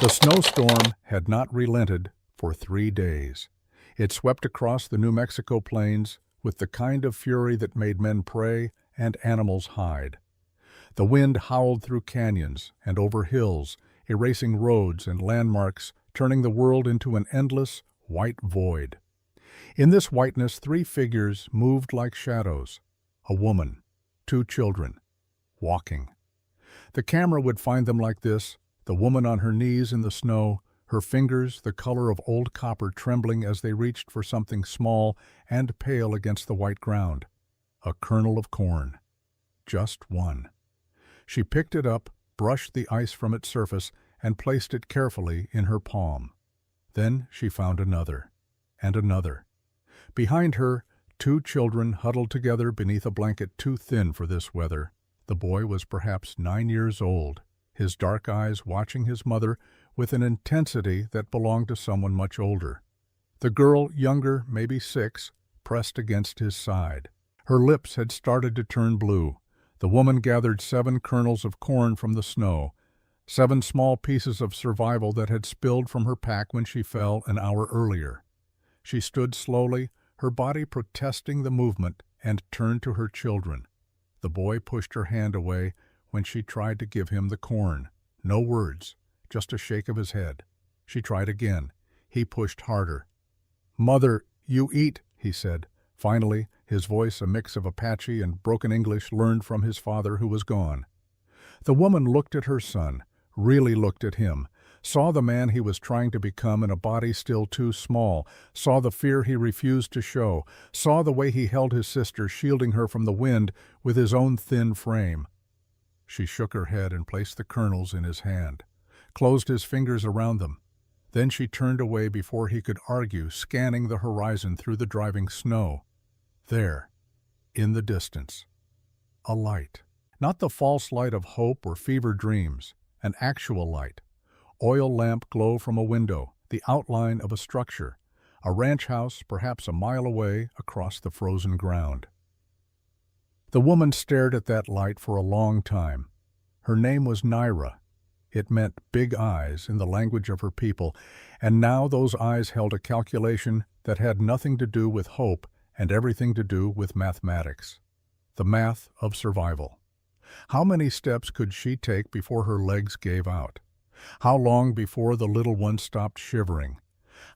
The snowstorm had not relented for 3 days. It swept across the New Mexico plains with the kind of fury that made men pray and animals hide. The wind howled through canyons and over hills, erasing roads and landmarks, turning the world into an endless, white void. In this whiteness, 3 figures moved like shadows: a woman, 2 children, walking. The camera would find them like this: the woman on her knees in the snow, her fingers the color of old copper trembling as they reached for something small and pale against the white ground. A kernel of corn. Just one. She picked it up, brushed the ice from its surface, and placed it carefully in her palm. Then she found another, and another. Behind her, 2 children huddled together beneath a blanket too thin for this weather. The boy was perhaps 9 years old, his dark eyes watching his mother with an intensity that belonged to someone much older. The girl, younger, maybe 6, pressed against his side. Her lips had started to turn blue. The woman gathered 7 kernels of corn from the snow, 7 small pieces of survival that had spilled from her pack when she fell an hour earlier. She stood slowly, her body protesting the movement, and turned to her children. The boy pushed her hand away when she tried to give him the corn. No words, just a shake of his head. She tried again. He pushed harder. "Mother, you eat," he said. Finally, his voice a mix of Apache and broken English learned from his father, who was gone. The woman looked at her son, really looked at him, saw the man he was trying to become in a body still too small, saw the fear he refused to show, saw the way he held his sister, shielding her from the wind with his own thin frame. She shook her head and placed the kernels in his hand, closed his fingers around them. Then she turned away before he could argue, scanning the horizon through the driving snow. There, in the distance, a light. Not the false light of hope or fever dreams, an actual light. Oil lamp glow from a window, the outline of a structure, a ranch house perhaps a mile away across the frozen ground. The woman stared at that light for a long time. Her name was Naira. It meant big eyes in the language of her people, and now those eyes held a calculation that had nothing to do with hope and everything to do with mathematics. The math of survival. How many steps could she take before her legs gave out? How long before the little one stopped shivering?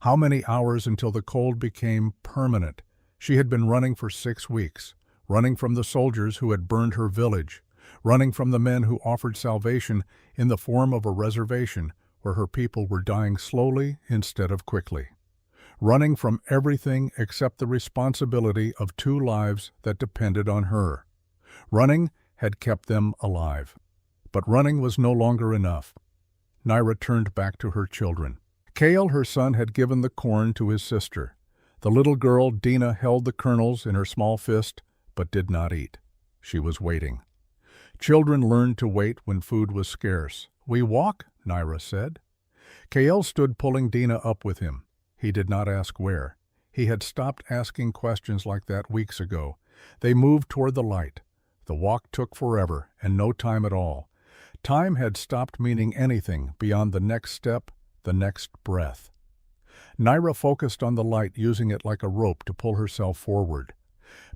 How many hours until the cold became permanent? She had been running for 6 weeks, running from the soldiers who had burned her village, running from the men who offered salvation in the form of a reservation where her people were dying slowly instead of quickly. Running from everything except the responsibility of 2 lives that depended on her. Running had kept them alive. But running was no longer enough. Naira turned back to her children. Cale, her son, had given the corn to his sister. The little girl, Dina, held the kernels in her small fist, but did not eat. She was waiting. Children learned to wait when food was scarce. "We walk," Naira said. Cale stood pulling Dina up with him. He did not ask where. He had stopped asking questions like that weeks ago. They moved toward the light. The walk took forever, and no time at all. Time had stopped meaning anything beyond the next step, the next breath. Naira focused on the light, using it like a rope to pull herself forward.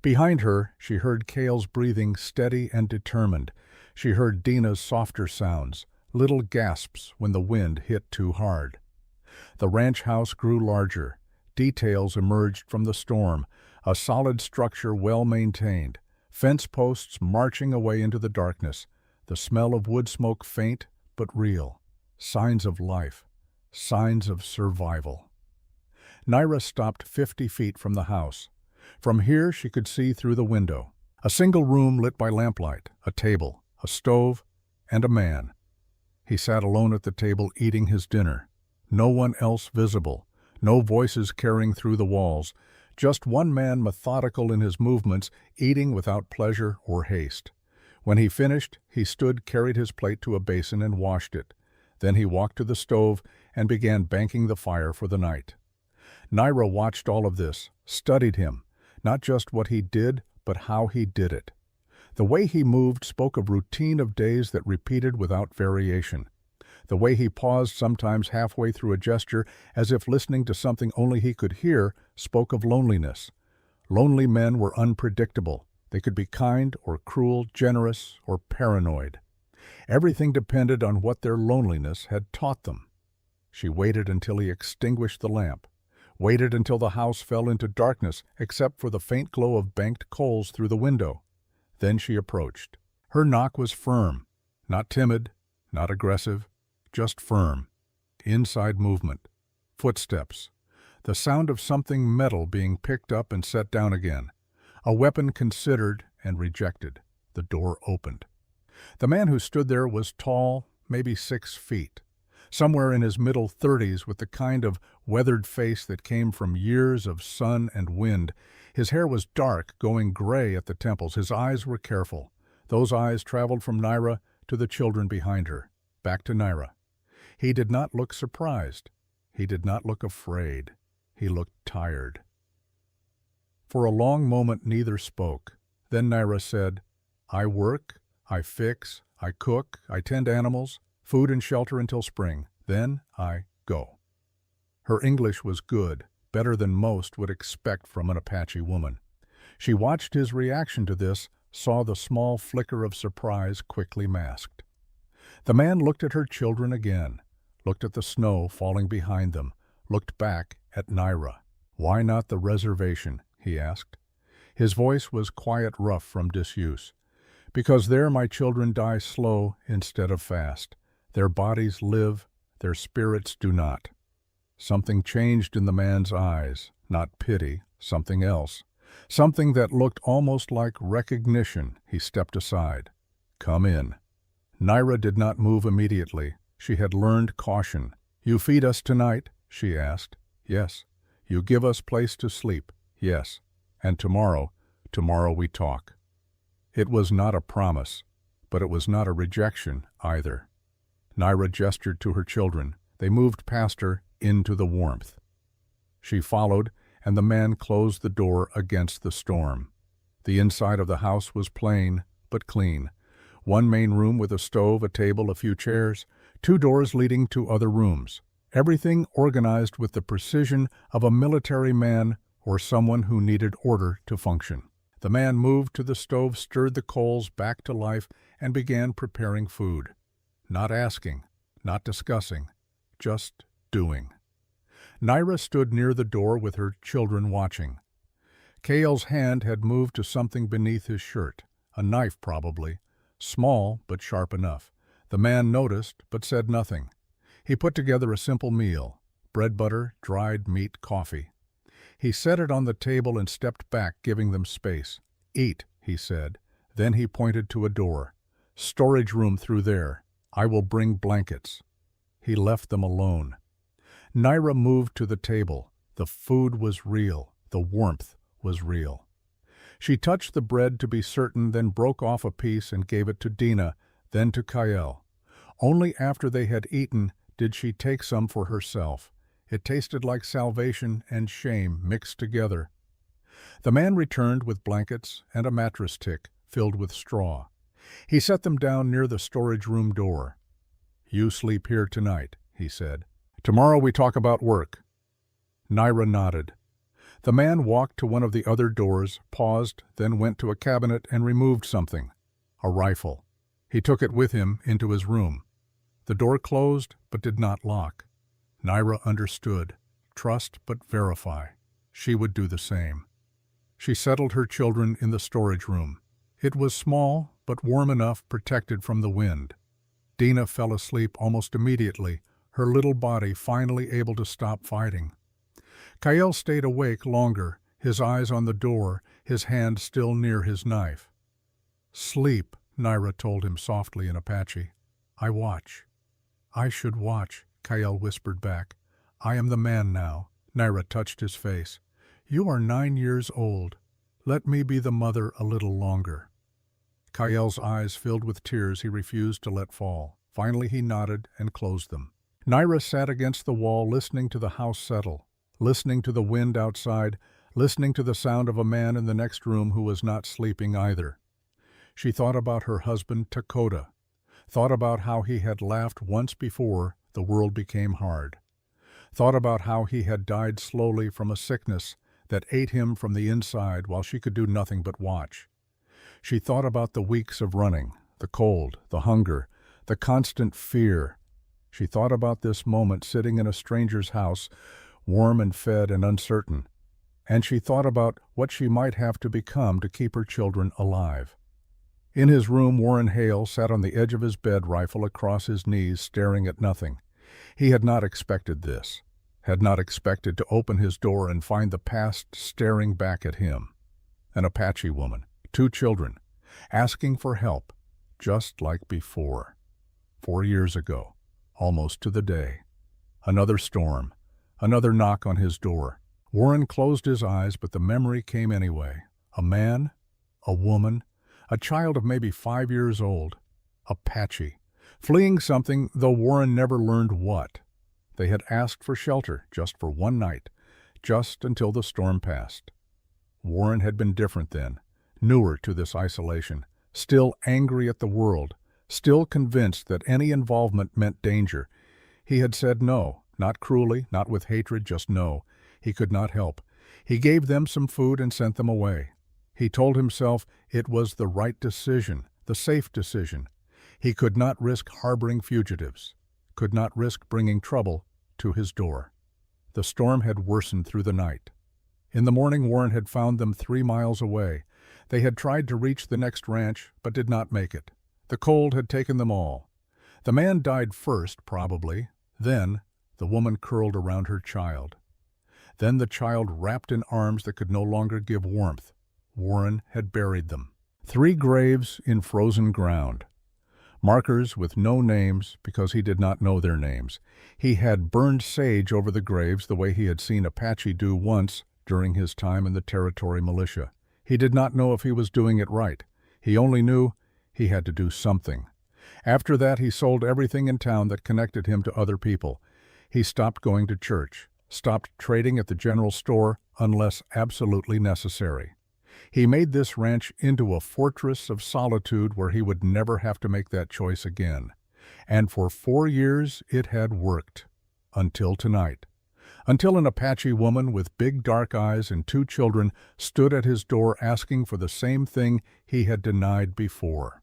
Behind her, she heard Cale's breathing steady and determined. She heard Dina's softer sounds, little gasps when the wind hit too hard. The ranch house grew larger. Details emerged from the storm, a solid structure well maintained, fence posts marching away into the darkness, the smell of wood smoke faint but real, signs of life, signs of survival. Naira stopped 50 feet from the house. From here she could see through the window. A single room lit by lamplight, a table, a stove, and a man. He sat alone at the table eating his dinner. No one else visible, no voices carrying through the walls, just one man methodical in his movements, eating without pleasure or haste. When he finished, he stood, carried his plate to a basin and washed it. Then he walked to the stove and began banking the fire for the night. Naira watched all of this, studied him, not just what he did, but how he did it. The way he moved spoke of routine of days that repeated without variation. The way he paused sometimes halfway through a gesture, as if listening to something only he could hear, spoke of loneliness. Lonely men were unpredictable. They could be kind or cruel, generous or paranoid. Everything depended on what their loneliness had taught them. She waited until he extinguished the lamp, waited until the house fell into darkness except for the faint glow of banked coals through the window. Then she approached. Her knock was firm, not timid, not aggressive, just firm. Inside movement, footsteps, the sound of something metal being picked up and set down again, a weapon considered and rejected. The door opened. The man who stood there was tall, maybe 6 feet, somewhere in his middle 30s, with the kind of weathered face that came from years of sun and wind. His hair was dark, going gray at the temples. His eyes were careful. Those eyes traveled from Naira to the children behind her, back to Naira. He did not look surprised. He did not look afraid. He looked tired. For a long moment neither spoke. Then Naira said, "I work, I fix, I cook, I tend animals, food and shelter until spring. Then I go." Her English was good, better than most would expect from an Apache woman. She watched his reaction to this, saw the small flicker of surprise quickly masked. The man looked at her children again, looked at the snow falling behind them, looked back at Naira. "Why not the reservation?" he asked. His voice was quiet, rough from disuse. "Because there my children die slow instead of fast. Their bodies live, their spirits do not." Something changed in the man's eyes, not pity, something else. Something that looked almost like recognition. He stepped aside. "Come in." Naira did not move immediately. She had learned caution. "You feed us tonight?" she asked. "Yes." "You give us place to sleep?" "Yes." "And tomorrow we talk." It was not a promise, but it was not a rejection either. Naira gestured to her children. They moved past her into the warmth. She followed, and the man closed the door against the storm. The inside of the house was plain, but clean. One main room with a stove, a table, a few chairs, 2 doors leading to other rooms. Everything organized with the precision of a military man or someone who needed order to function. The man moved to the stove, stirred the coals back to life, and began preparing food. Not asking, not discussing, just doing. Naira stood near the door with her children watching. Kael's hand had moved to something beneath his shirt, a knife probably, small but sharp enough. The man noticed but said nothing. He put together a simple meal, bread, butter, dried meat, coffee. He set it on the table and stepped back, giving them space. "Eat," he said. Then he pointed to a door. "Storage room through there. I will bring blankets." He left them alone. Naira moved to the table. The food was real. The warmth was real. She touched the bread to be certain, then broke off a piece and gave it to Dina, then to Kael. Only after they had eaten did she take some for herself. It tasted like salvation and shame mixed together. The man returned with blankets and a mattress tick filled with straw. He set them down near the storage room door. "You sleep here tonight," he said. "Tomorrow we talk about work." Naira nodded. The man walked to one of the other doors, paused, then went to a cabinet and removed something. A rifle. He took it with him into his room. The door closed but did not lock. Naira understood. Trust but verify. She would do the same. She settled her children in the storage room. It was small but warm enough, protected from the wind. Dina fell asleep almost immediately, her little body finally able to stop fighting. Kael stayed awake longer, his eyes on the door, his hand still near his knife. "Sleep," Naira told him softly in Apache. "I watch." "I should watch," Kael whispered back. "I am the man now." Naira touched his face. "You are 9 years old. Let me be the mother a little longer." Kael's eyes filled with tears he refused to let fall. Finally he nodded and closed them. Naira sat against the wall, listening to the house settle, listening to the wind outside, listening to the sound of a man in the next room who was not sleeping either. She thought about her husband, Takota. Thought about how he had laughed once before the world became hard. Thought about how he had died slowly from a sickness that ate him from the inside while she could do nothing but watch. She thought about the weeks of running, the cold, the hunger, the constant fear. She thought about this moment sitting in a stranger's house, warm and fed and uncertain. And she thought about what she might have to become to keep her children alive. In his room, Warren Hale sat on the edge of his bed, rifle across his knees, staring at nothing. He had not expected this, had not expected to open his door and find the past staring back at him. An Apache woman, 2 children, asking for help, just like before. 4 years ago, almost to the day. Another storm, another knock on his door. Warren closed his eyes, but the memory came anyway. A man, a woman, a child of maybe 5 years old. Apache. Fleeing something, though Warren never learned what. They had asked for shelter just for one night, just until the storm passed. Warren had been different then, newer to this isolation, still angry at the world, still convinced that any involvement meant danger. He had said no, not cruelly, not with hatred, just no. He could not help. He gave them some food and sent them away. He told himself it was the right decision, the safe decision. He could not risk harboring fugitives, could not risk bringing trouble to his door. The storm had worsened through the night. In the morning, Warren had found them 3 miles away. They had tried to reach the next ranch, but did not make it. The cold had taken them all. The man died first, probably. Then, the woman curled around her child. Then the child wrapped in arms that could no longer give warmth. Warren had buried them. 3 graves in frozen ground. Markers with no names because he did not know their names. He had burned sage over the graves the way he had seen Apache do once during his time in the Territory militia. He did not know if he was doing it right. He only knew he had to do something. After that, he sold everything in town that connected him to other people. He stopped going to church, stopped trading at the general store unless absolutely necessary. He made this ranch into a fortress of solitude where he would never have to make that choice again. And for 4 years it had worked. Until tonight. Until an Apache woman with big dark eyes and 2 children stood at his door asking for the same thing he had denied before.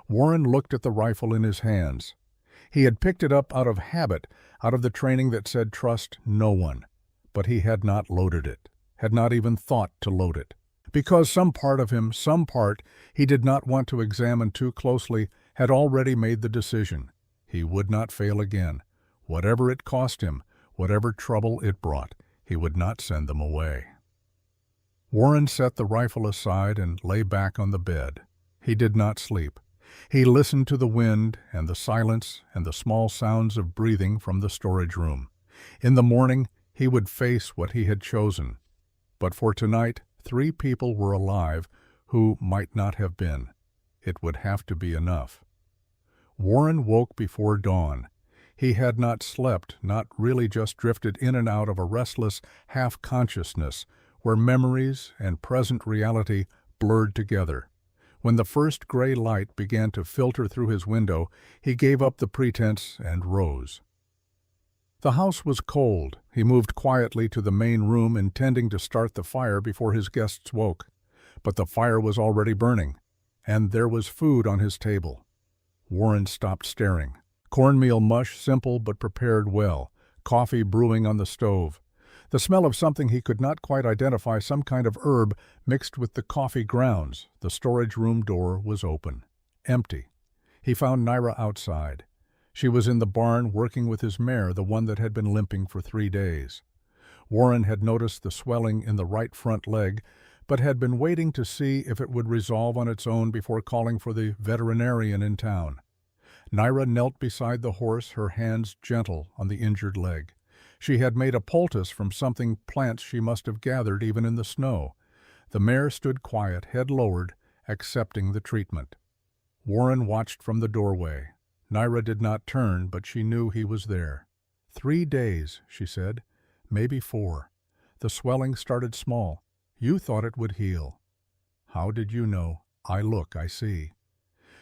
Warren looked at the rifle in his hands. He had picked it up out of habit, out of the training that said trust no one. But he had not loaded it, had not even thought to load it. Because some part of him, some part he did not want to examine too closely, had already made the decision. He would not fail again. Whatever it cost him, whatever trouble it brought, he would not send them away. Warren set the rifle aside and lay back on the bed. He did not sleep. He listened to the wind and the silence and the small sounds of breathing from the storage room. In the morning, he would face what he had chosen. But for tonight, 3 people were alive who might not have been. It would have to be enough. Warren woke before dawn. He had not slept, not really just drifted in and out of a restless half-consciousness where memories and present reality blurred together. When the first gray light began to filter through his window, he gave up the pretense and rose. The house was cold. He moved quietly to the main room, intending to start the fire before his guests woke. But the fire was already burning, and there was food on his table. Warren stopped staring. Cornmeal mush, simple but prepared well. Coffee brewing on the stove. The smell of something he could not quite identify, some kind of herb, mixed with the coffee grounds. The storage room door was open. Empty. He found Naira outside. She was in the barn working with his mare, the one that had been limping for 3 days. Warren had noticed the swelling in the right front leg, but had been waiting to see if it would resolve on its own before calling for the veterinarian in town. Naira knelt beside the horse, her hands gentle on the injured leg. She had made a poultice from something plants she must have gathered even in the snow. The mare stood quiet, head lowered, accepting the treatment. Warren watched from the doorway. Naira did not turn, but she knew he was there. 3 days, she said, maybe 4. The swelling started small. You thought it would heal. How did you know? I look, I see.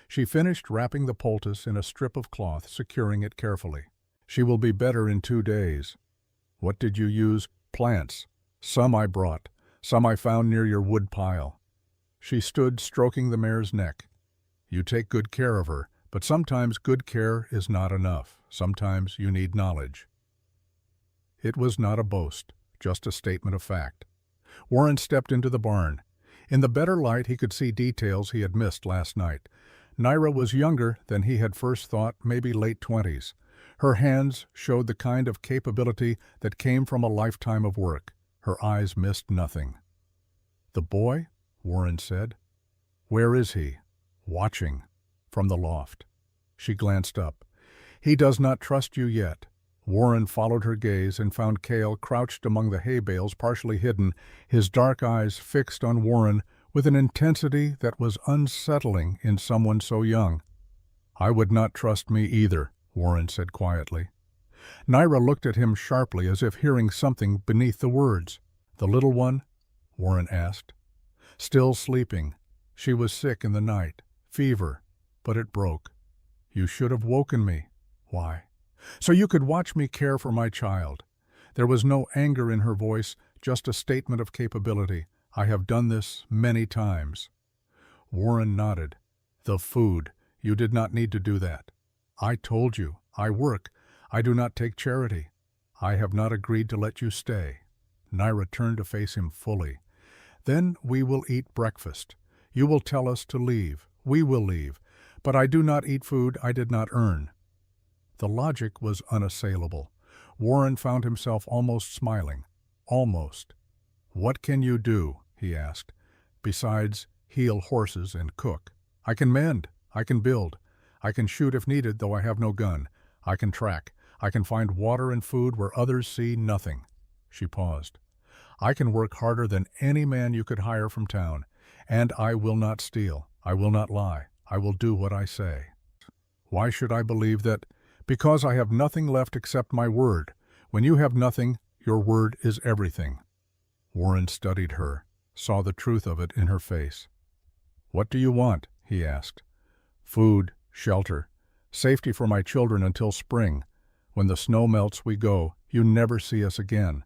She finished wrapping the poultice in a strip of cloth, securing it carefully. She will be better in 2 days. What did you use? Plants. Some I brought. Some I found near your wood pile. She stood stroking the mare's neck. You take good care of her, but sometimes good care is not enough. Sometimes you need knowledge. It was not a boast, just a statement of fact. Warren stepped into the barn. In the better light he could see details he had missed last night. Naira was younger than he had first thought, maybe late 20s. Her hands showed the kind of capability that came from a lifetime of work. Her eyes missed nothing. "The boy?" Warren said. "Where is he?" "Watching." From the loft. She glanced up. "He does not trust you yet." Warren followed her gaze and found Cale crouched among the hay bales, partially hidden, his dark eyes fixed on Warren with an intensity that was unsettling in someone so young. "I would not trust me either," Warren said quietly. Naira looked at him sharply, as if hearing something beneath the words. "The little one?" Warren asked. "Still sleeping. She was sick in the night. Fever. But it broke. You should have woken me." "Why?" "So you could watch me care for my child." There was no anger in her voice, just a statement of capability. "I have done this many times." Warren nodded. "The food. You did not need to do that." "I told you. I work. I do not take charity. I have not agreed to let you stay." Naira turned to face him fully. "Then we will eat breakfast. You will tell us to leave. We will leave. But I do not eat food I did not earn." The logic was unassailable. Warren found himself almost smiling. Almost. "What can you do?" he asked. "Besides heal horses and cook." "I can mend. I can build. I can shoot if needed, though I have no gun. I can track. I can find water and food where others see nothing." She paused. "I can work harder than any man you could hire from town. And I will not steal. I will not lie. I will do what I say." "Why should I believe that?" "Because I have nothing left except my word. When you have nothing, your word is everything." Warren studied her, saw the truth of it in her face. "What do you want?" he asked. "Food, shelter, safety for my children until spring. When the snow melts, we go. You never see us again.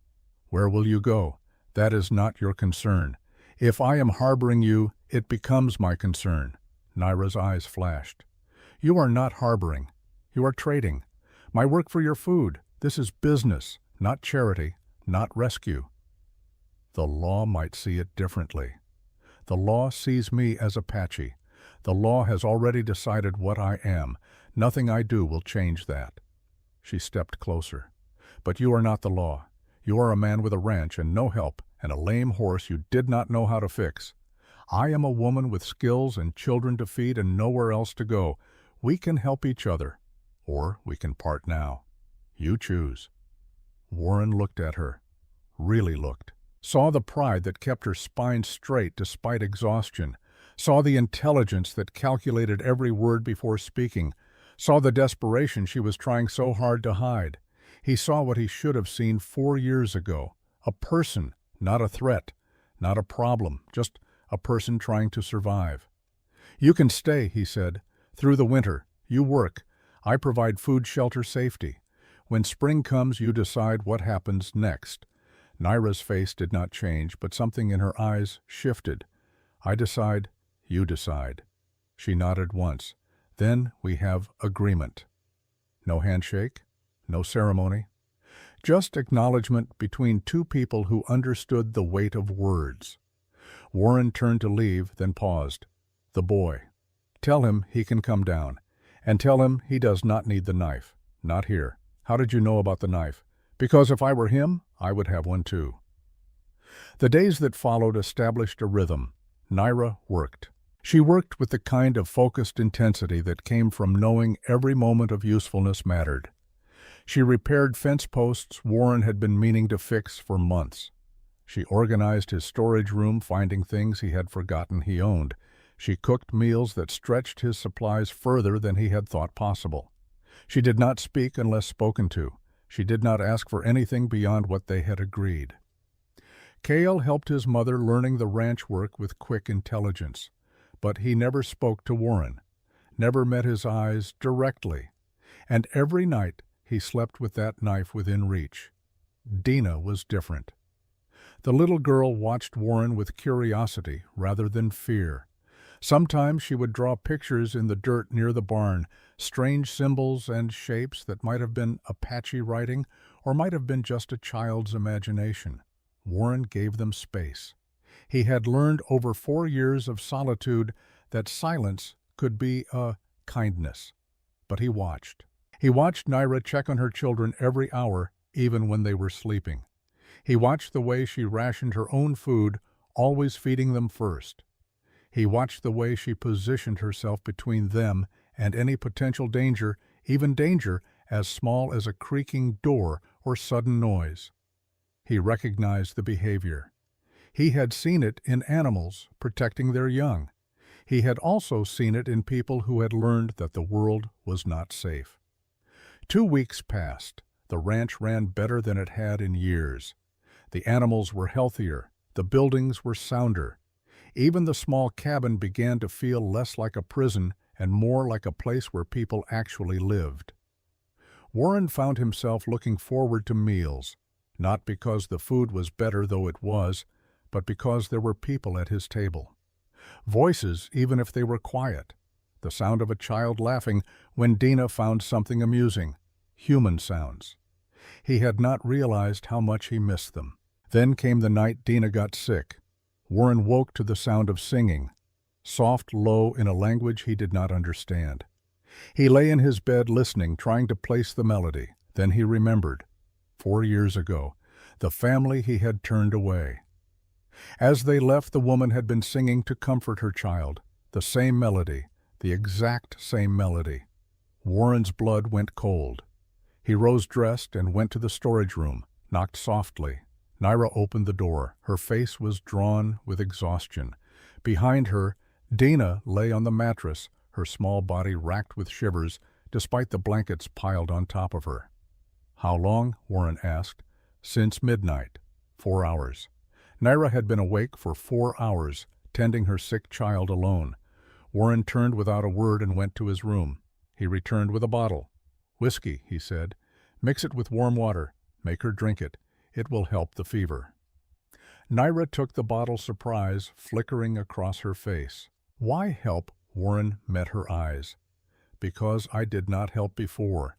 Where will you go? That is not your concern. If I am harboring you, it becomes my concern." Naira's eyes flashed. "You are not harboring. You are trading. My work for your food. This is business, not charity, not rescue." The law might see it differently. The law sees me as Apache. The law has already decided what I am. Nothing I do will change that. She stepped closer. "But you are not the law. You are a man with a ranch and no help, and a lame horse you did not know how to fix. I am a woman with skills and children to feed and nowhere else to go. We can help each other. Or we can part now. You choose." Warren looked at her. Really looked. Saw the pride that kept her spine straight despite exhaustion. Saw the intelligence that calculated every word before speaking. Saw the desperation she was trying so hard to hide. He saw what he should have seen 4 years ago. A person, not a threat, not a problem, just a person trying to survive. "You can stay," he said, "through the winter. You work. I provide food, shelter, safety. When spring comes, you decide what happens next." Naira's face did not change, but something in her eyes shifted. "I decide, you decide." She nodded once. "Then we have agreement." No handshake, no ceremony. Just acknowledgement between two people who understood the weight of words. Warren turned to leave, then paused. "The boy. Tell him he can come down. And tell him he does not need the knife. Not here." "How did you know about the knife?" "Because if I were him, I would have one too." The days that followed established a rhythm. Naira worked. She worked with the kind of focused intensity that came from knowing every moment of usefulness mattered. She repaired fence posts Warren had been meaning to fix for months. She organized his storage room, finding things he had forgotten he owned. She cooked meals that stretched his supplies further than he had thought possible. She did not speak unless spoken to. She did not ask for anything beyond what they had agreed. Cale helped his mother learning the ranch work with quick intelligence, but he never spoke to Warren. never met his eyes directly, and every night he slept with that knife within reach. Dina was different. The little girl watched Warren with curiosity rather than fear. Sometimes she would draw pictures in the dirt near the barn, strange symbols and shapes that might have been Apache writing or might have been just a child's imagination. Warren gave them space. He had learned over 4 years of solitude that silence could be a kindness. But he watched. He watched Naira check on her children every hour, even when they were sleeping. He watched the way she rationed her own food, always feeding them first. He watched the way she positioned herself between them and any potential danger, even danger as small as a creaking door or sudden noise. He recognized the behavior. He had seen it in animals protecting their young. He had also seen it in people who had learned that the world was not safe. 2 weeks passed. The ranch ran better than it had in years. The animals were healthier. The buildings were sounder. Even the small cabin began to feel less like a prison and more like a place where people actually lived. Warren found himself looking forward to meals, not because the food was better, though it was, but because there were people at his table. Voices, even if they were quiet. The sound of a child laughing when Dina found something amusing. Human sounds. He had not realized how much he missed them. Then came the night Dina got sick. Warren woke to the sound of singing, soft, low, in a language he did not understand. He lay in his bed listening, trying to place the melody. Then he remembered. 4 years ago, the family he had turned away. As they left, the woman had been singing to comfort her child. The same melody, the exact same melody. Warren's blood went cold. He rose dressed and went to the storage room, knocked softly. Naira opened the door. Her face was drawn with exhaustion. Behind her, Dina lay on the mattress, her small body racked with shivers, despite the blankets piled on top of her. "How long?" Warren asked. "Since midnight. 4 hours." Naira had been awake for 4 hours, tending her sick child alone. Warren turned without a word and went to his room. He returned with a bottle. "Whiskey," he said. "Mix it with warm water. Make her drink it. It will help the fever." Naira took the bottle, surprise flickering across her face. Why help? Warren met her eyes. "Because I did not help before,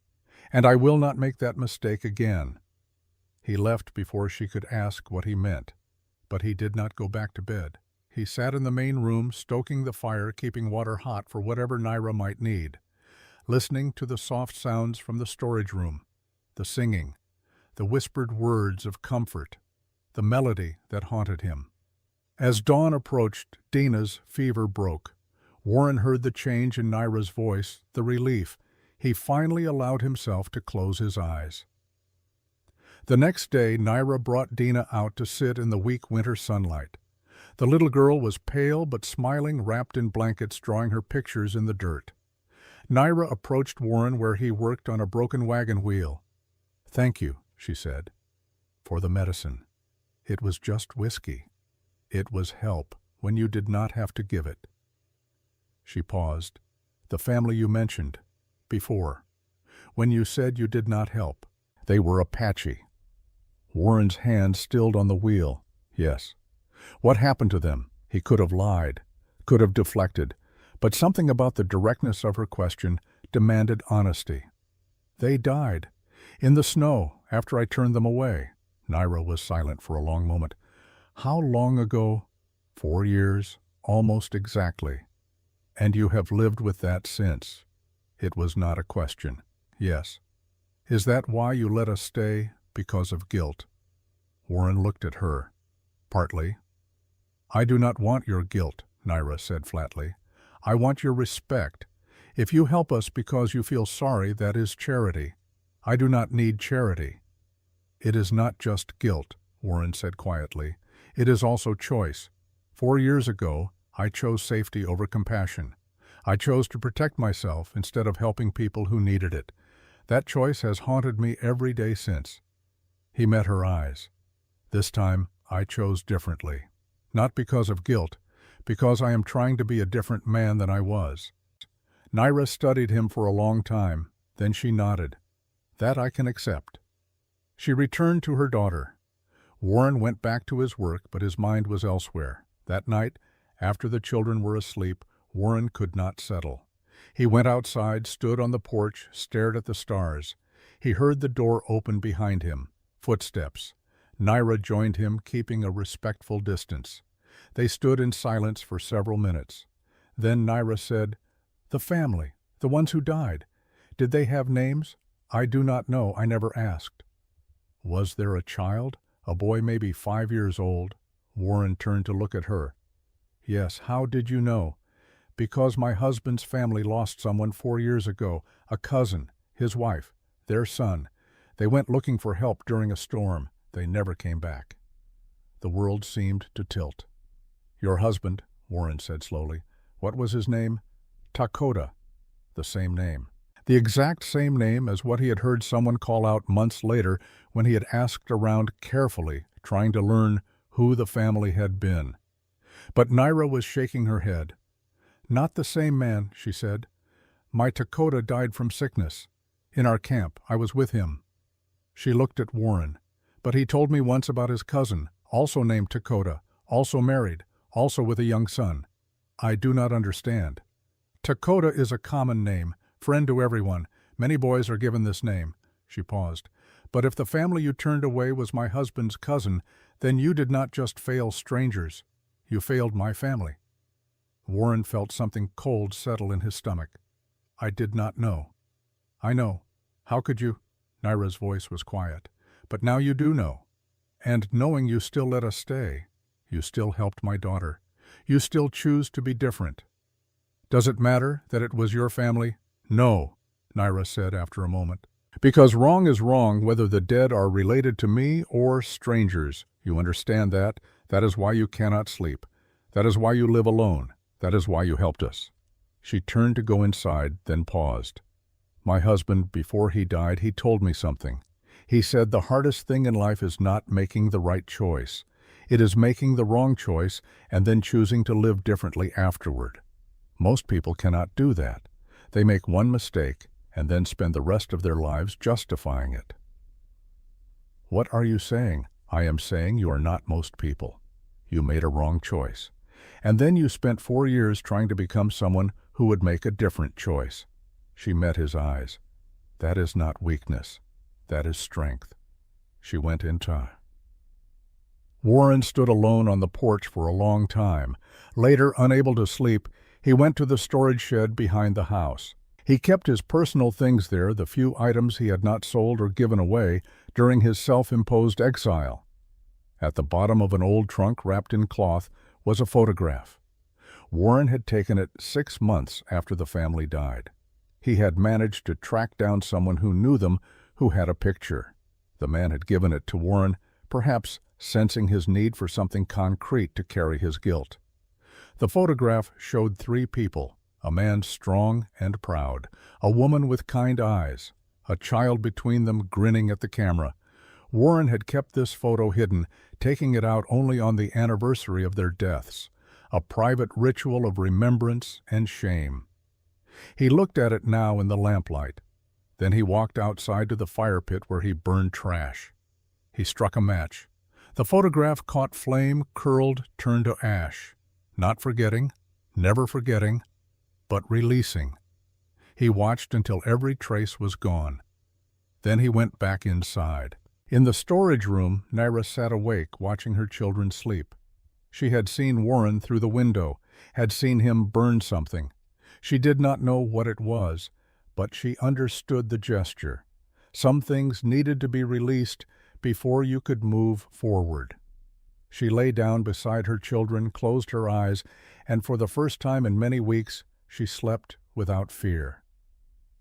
and I will not make that mistake again." He left before she could ask what he meant, but he did not go back to bed. He sat in the main room, stoking the fire, keeping water hot for whatever Naira might need, listening to the soft sounds from the storage room, the singing, the whispered words of comfort, the melody that haunted him. As dawn approached, Dina's fever broke. Warren heard the change in Naira's voice, the relief. He finally allowed himself to close his eyes. The next day, Naira brought Dina out to sit in the weak winter sunlight. The little girl was pale but smiling, wrapped in blankets, drawing her pictures in the dirt. Naira approached Warren where he worked on a broken wagon wheel. "Thank you," she said, "for the medicine. It was just whiskey. It was help when you did not have to give it." She paused. "The family you mentioned before, when you said you did not help, they were Apache." Warren's hand stilled on the wheel. "Yes." "What happened to them?" He could have lied, could have deflected, but something about the directness of her question demanded honesty. "They died. In the snow, after I turned them away." Naira was silent for a long moment. "How long ago?" 4 years, almost exactly. "And you have lived with that since?" It was not a question. "Yes." "Is that why you let us stay? Because of guilt?" Warren looked at her. "Partly." "I do not want your guilt," Naira said flatly. "I want your respect. If you help us because you feel sorry, that is charity. I do not need charity." "It is not just guilt," Warren said quietly. "It is also choice. 4 years ago, I chose safety over compassion. I chose to protect myself instead of helping people who needed it. That choice has haunted me every day since." He met her eyes. "This time, I chose differently. Not because of guilt, because I am trying to be a different man than I was." Naira studied him for a long time. Then she nodded. That I can accept. She returned to her daughter. Warren went back to his work, but his mind was elsewhere. That night, after the children were asleep, Warren could not settle. He went outside, stood on the porch, stared at the stars. He heard the door open behind him. Footsteps. Naira joined him, keeping a respectful distance. They stood in silence for several minutes. Then Naira said, "The family, the ones who died. Did they have names? I do not know. I never asked." "Was there a child? A boy maybe 5 years old?" Warren turned to look at her. "Yes. How did you know?" "Because my husband's family lost someone 4 years ago, a cousin, his wife, their son. They went looking for help during a storm. They never came back." The world seemed to tilt. "Your husband," Warren said slowly. "What was his name?" "Takoda." The same name. The exact same name as what he had heard someone call out months later when he had asked around carefully, trying to learn who the family had been. But Naira was shaking her head. "Not the same man," she said. "My Takoda died from sickness. In our camp, I was with him." She looked at Warren. "But he told me once about his cousin, also named Takoda, also married, also with a young son." "I do not understand." "Takoda is a common name, friend to everyone. Many boys are given this name." She paused. "But if the family you turned away was my husband's cousin, then you did not just fail strangers. You failed my family." Warren felt something cold settle in his stomach. "I did not know." "I know. How could you?" Naira's voice was quiet. "But now you do know. And knowing you still let us stay. You still helped my daughter. You still choose to be different. Does it matter that it was your family?" "No," Naira said after a moment. "Because wrong is wrong whether the dead are related to me or strangers. You understand that? That is why you cannot sleep. That is why you live alone. That is why you helped us." She turned to go inside, then paused. "My husband, before he died, he told me something. He said the hardest thing in life is not making the right choice. It is making the wrong choice and then choosing to live differently afterward. Most people cannot do that. They make one mistake and then spend the rest of their lives justifying it." "What are you saying?" "I am saying you are not most people. You made a wrong choice. And then you spent 4 years trying to become someone who would make a different choice." She met his eyes. "That is not weakness. That is strength." She went inside. Warren stood alone on the porch for a long time. Later, unable to sleep, he went to the storage shed behind the house. He kept his personal things there, the few items he had not sold or given away during his self-imposed exile. At the bottom of an old trunk wrapped in cloth was a photograph. Warren had taken it 6 months after the family died. He had managed to track down someone who knew them who had a picture. The man had given it to Warren, perhaps sensing his need for something concrete to carry his guilt. The photograph showed 3 people, a man strong and proud, a woman with kind eyes, a child between them grinning at the camera. Warren had kept this photo hidden, taking it out only on the anniversary of their deaths, a private ritual of remembrance and shame. He looked at it now in the lamplight. Then he walked outside to the fire pit where he burned trash. He struck a match. The photograph caught flame, curled, turned to ash. Not forgetting, never forgetting, but releasing. He watched until every trace was gone. Then he went back inside. In the storage room, Naira sat awake, watching her children sleep. She had seen Warren through the window, had seen him burn something. She did not know what it was, but she understood the gesture. Some things needed to be released before you could move forward. She lay down beside her children, closed her eyes, and for the first time in many weeks, she slept without fear.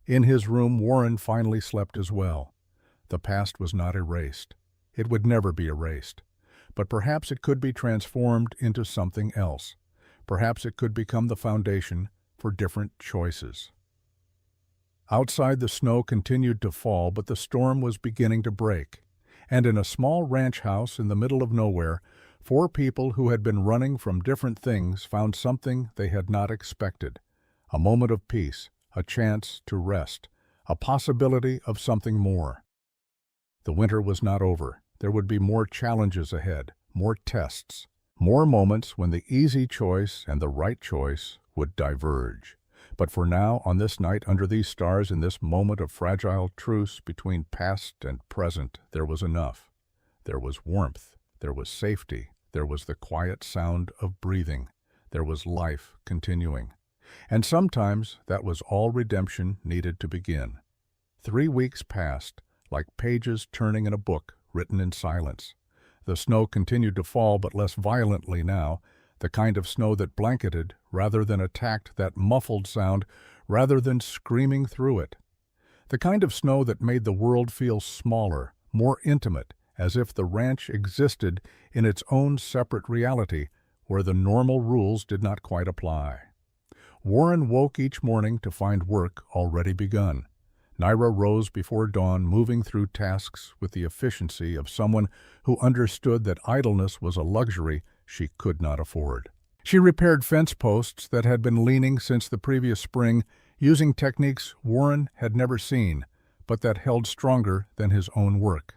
In his room, Warren finally slept as well. The past was not erased. It would never be erased. But perhaps it could be transformed into something else. Perhaps it could become the foundation for different choices. Outside, the snow continued to fall, but the storm was beginning to break. And in a small ranch house in the middle of nowhere, 4 people who had been running from different things found something they had not expected. A moment of peace, a chance to rest, a possibility of something more. The winter was not over. There would be more challenges ahead, more tests, more moments when the easy choice and the right choice would diverge. But for now, on this night, under these stars, in this moment of fragile truce between past and present, there was enough. There was warmth. There was safety. There was the quiet sound of breathing. There was life continuing. And sometimes that was all redemption needed to begin. 3 weeks passed, like pages turning in a book written in silence. The snow continued to fall, but less violently now, the kind of snow that blanketed rather than attacked, that muffled sound rather than screaming through it. The kind of snow that made the world feel smaller, more intimate, as if the ranch existed in its own separate reality where the normal rules did not quite apply. Warren woke each morning to find work already begun. Naira rose before dawn, moving through tasks with the efficiency of someone who understood that idleness was a luxury she could not afford. She repaired fence posts that had been leaning since the previous spring, using techniques Warren had never seen, but that held stronger than his own work.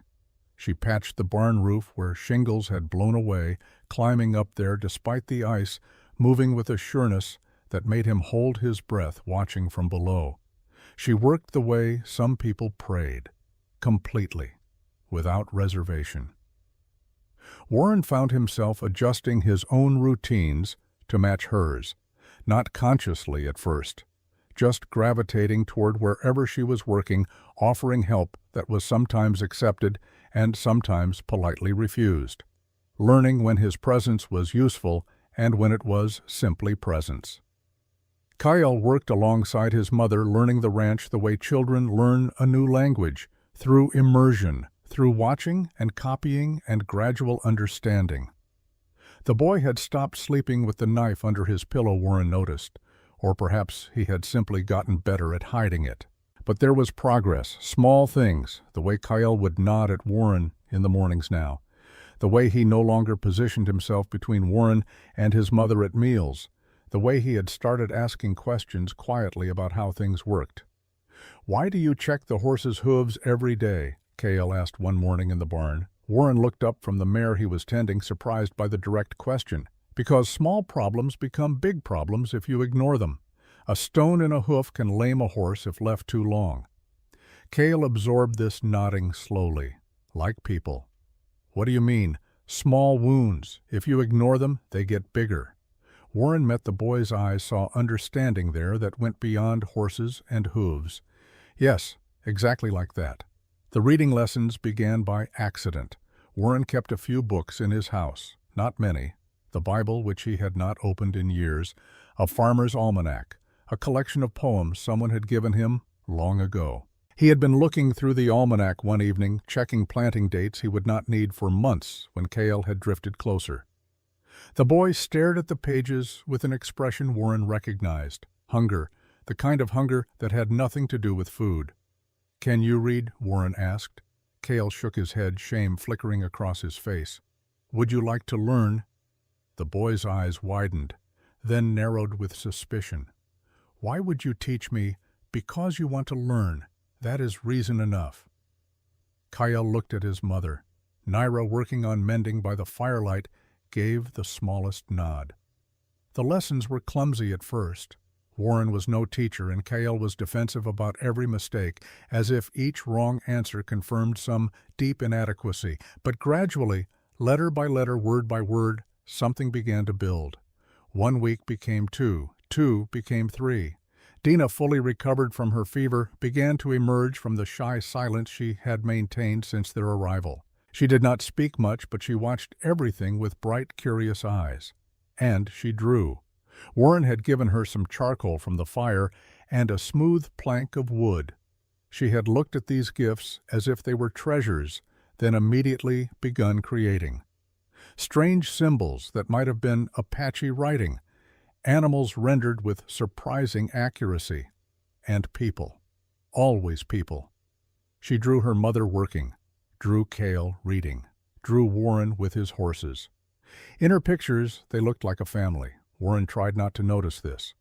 She patched the barn roof where shingles had blown away, climbing up there despite the ice, moving with a sureness that made him hold his breath watching from below. She worked the way some people prayed, completely, without reservation. Warren found himself adjusting his own routines to match hers, not consciously at first, just gravitating toward wherever she was working, offering help that was sometimes accepted and sometimes politely refused, learning when his presence was useful and when it was simply presence. Kyle worked alongside his mother, learning the ranch the way children learn a new language, through immersion, through watching and copying and gradual understanding. The boy had stopped sleeping with the knife under his pillow, Warren noticed, or perhaps he had simply gotten better at hiding it. But there was progress, small things, the way Kyle would nod at Warren in the mornings now, the way he no longer positioned himself between Warren and his mother at meals, the way he had started asking questions quietly about how things worked. "Why do you check the horse's hooves every day?" Cale asked one morning in the barn. Warren looked up from the mare he was tending, surprised by the direct question. "Because small problems become big problems if you ignore them. A stone in a hoof can lame a horse if left too long." Cale absorbed this, nodding slowly. "Like people." "What do you mean?" "Small wounds. If you ignore them, they get bigger." Warren met the boy's eyes, saw understanding there that went beyond horses and hooves. "Yes, exactly like that." The reading lessons began by accident. Warren kept a few books in his house, not many. The Bible, which he had not opened in years, a farmer's almanac, a collection of poems someone had given him long ago. He had been looking through the almanac one evening, checking planting dates he would not need for months, when Cale had drifted closer. The boy stared at the pages with an expression Warren recognized. Hunger, the kind of hunger that had nothing to do with food. "Can you read?" Warren asked. Cale shook his head, shame flickering across his face. "Would you like to learn?" The boy's eyes widened, then narrowed with suspicion. "Why would you teach me? Because you want to learn. That is reason enough." Kyle looked at his mother. Naira, working on mending by the firelight, gave the smallest nod. The lessons were clumsy at first. Warren was no teacher, and Cale was defensive about every mistake, as if each wrong answer confirmed some deep inadequacy. But gradually, letter by letter, word by word, something began to build. 1 week became 2, 2 became 3. Dina, fully recovered from her fever, began to emerge from the shy silence she had maintained since their arrival. She did not speak much, but she watched everything with bright, curious eyes. And she drew. Warren had given her some charcoal from the fire and a smooth plank of wood. She had looked at these gifts as if they were treasures, then immediately begun creating. Strange symbols that might have been Apache writing, animals rendered with surprising accuracy, and people. Always people. She drew her mother working, drew Cale reading, drew Warren with his horses. In her pictures, they looked like a family. Warren tried not to notice this.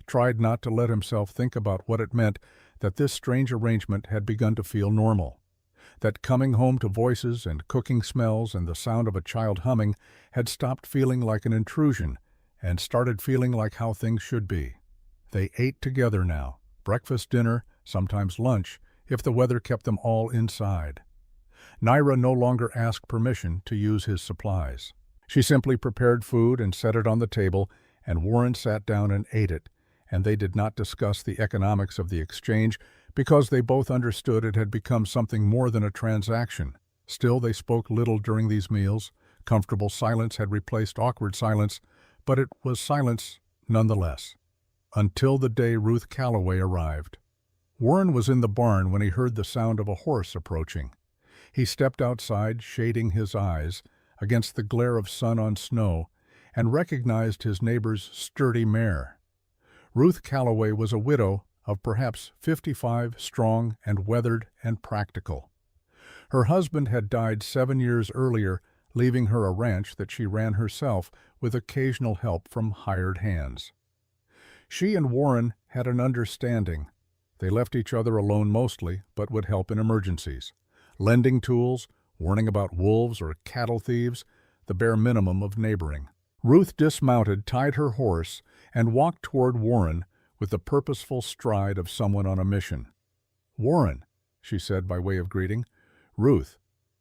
tried not to let himself think about what it meant that this strange arrangement had begun to feel normal, that coming home to voices and cooking smells and the sound of a child humming had stopped feeling like an intrusion and started feeling like how things should be. They ate together now, breakfast, dinner, sometimes lunch, if the weather kept them all inside. Naira no longer asked permission to use his supplies. She simply prepared food and set it on the table, and Warren sat down and ate it, and they did not discuss the economics of the exchange because they both understood it had become something more than a transaction. Still, they spoke little during these meals. Comfortable silence had replaced awkward silence, but it was silence nonetheless. Until the day Ruth Calloway arrived. Warren was in the barn when he heard the sound of a horse approaching. He stepped outside, shading his eyes against the glare of sun on snow, and recognized his neighbor's sturdy mare. Ruth Calloway was a widow of perhaps 55, strong and weathered and practical. Her husband had died 7 years earlier, leaving her a ranch that she ran herself with occasional help from hired hands. She and Warren had an understanding. They left each other alone mostly, but would help in emergencies. Lending tools, warning about wolves or cattle thieves, the bare minimum of neighboring. Ruth dismounted, tied her horse, and walked toward Warren with the purposeful stride of someone on a mission. "Warren," she said by way of greeting. "Ruth,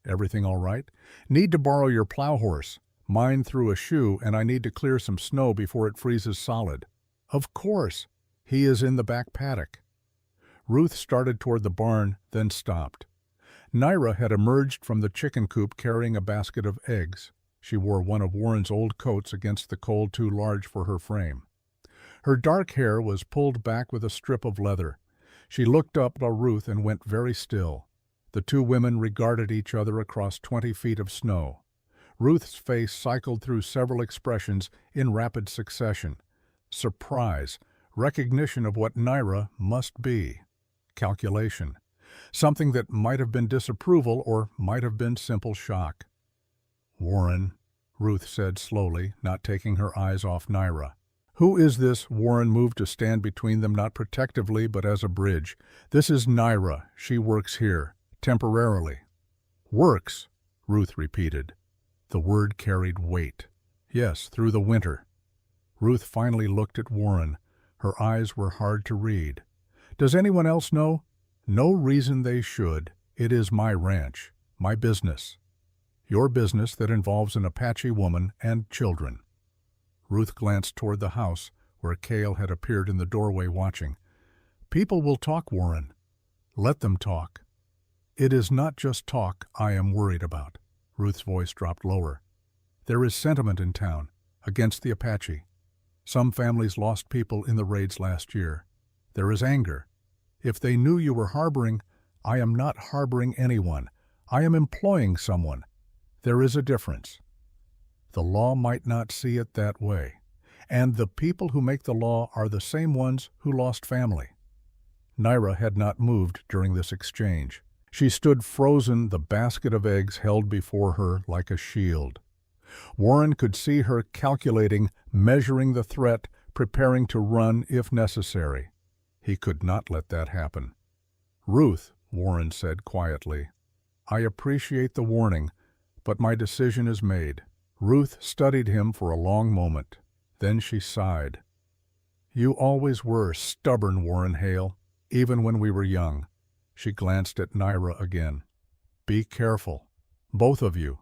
everything all right? Need to borrow your plow horse. Mine threw a shoe, and I need to clear some snow before it freezes solid." "Of course. He is in the back paddock." Ruth started toward the barn, then stopped. Naira had emerged from the chicken coop carrying a basket of eggs. She wore one of Warren's old coats against the cold too large for her frame. Her dark hair was pulled back with a strip of leather. She looked up at Ruth and went very still. The two women regarded each other across 20 feet of snow. Ruth's face cycled through several expressions in rapid succession. Surprise, recognition of what Naira must be, calculation, something that might have been disapproval or might have been simple shock. "Warren," Ruth said slowly, not taking her eyes off Naira. "Who is this?" Warren moved to stand between them, not protectively, but as a bridge. "This is Naira. She works here, temporarily." "Works," Ruth repeated. The word carried weight. "Yes, through the winter." Ruth finally looked at Warren. Her eyes were hard to read. "Does anyone else know?" "No reason they should. It is my ranch, my business. Your business that involves an Apache woman and children." Ruth glanced toward the house, where Cale had appeared in the doorway watching. "People will talk, Warren. Let them talk." "It is not just talk I am worried about." Ruth's voice dropped lower. "There is sentiment in town against the Apache. Some families lost people in the raids last year. There is anger. If they knew you were harboring, I am not harboring anyone. I am employing someone. There is a difference. The law might not see it that way, and the people who make the law are the same ones who lost family." Naira had not moved during this exchange. She stood frozen, the basket of eggs held before her like a shield. Warren could see her calculating, measuring the threat, preparing to run if necessary. He could not let that happen. "Ruth," Warren said quietly, "I appreciate the warning, but my decision is made." Ruth studied him for a long moment. Then she sighed. "You always were stubborn, Warren Hale, even when we were young." She glanced at Naira again. "Be careful, both of you.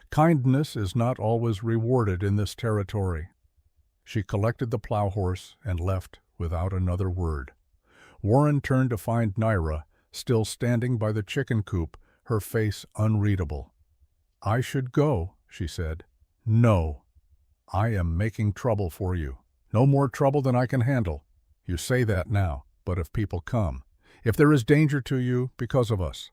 Kindness is not always rewarded in this territory." She collected the plow horse and left without another word. Warren turned to find Naira, still standing by the chicken coop, her face unreadable. "I should go," she said. "No. I am making trouble for you. No more trouble than I can handle. You say that now, but if people come, if there is danger to you because of us."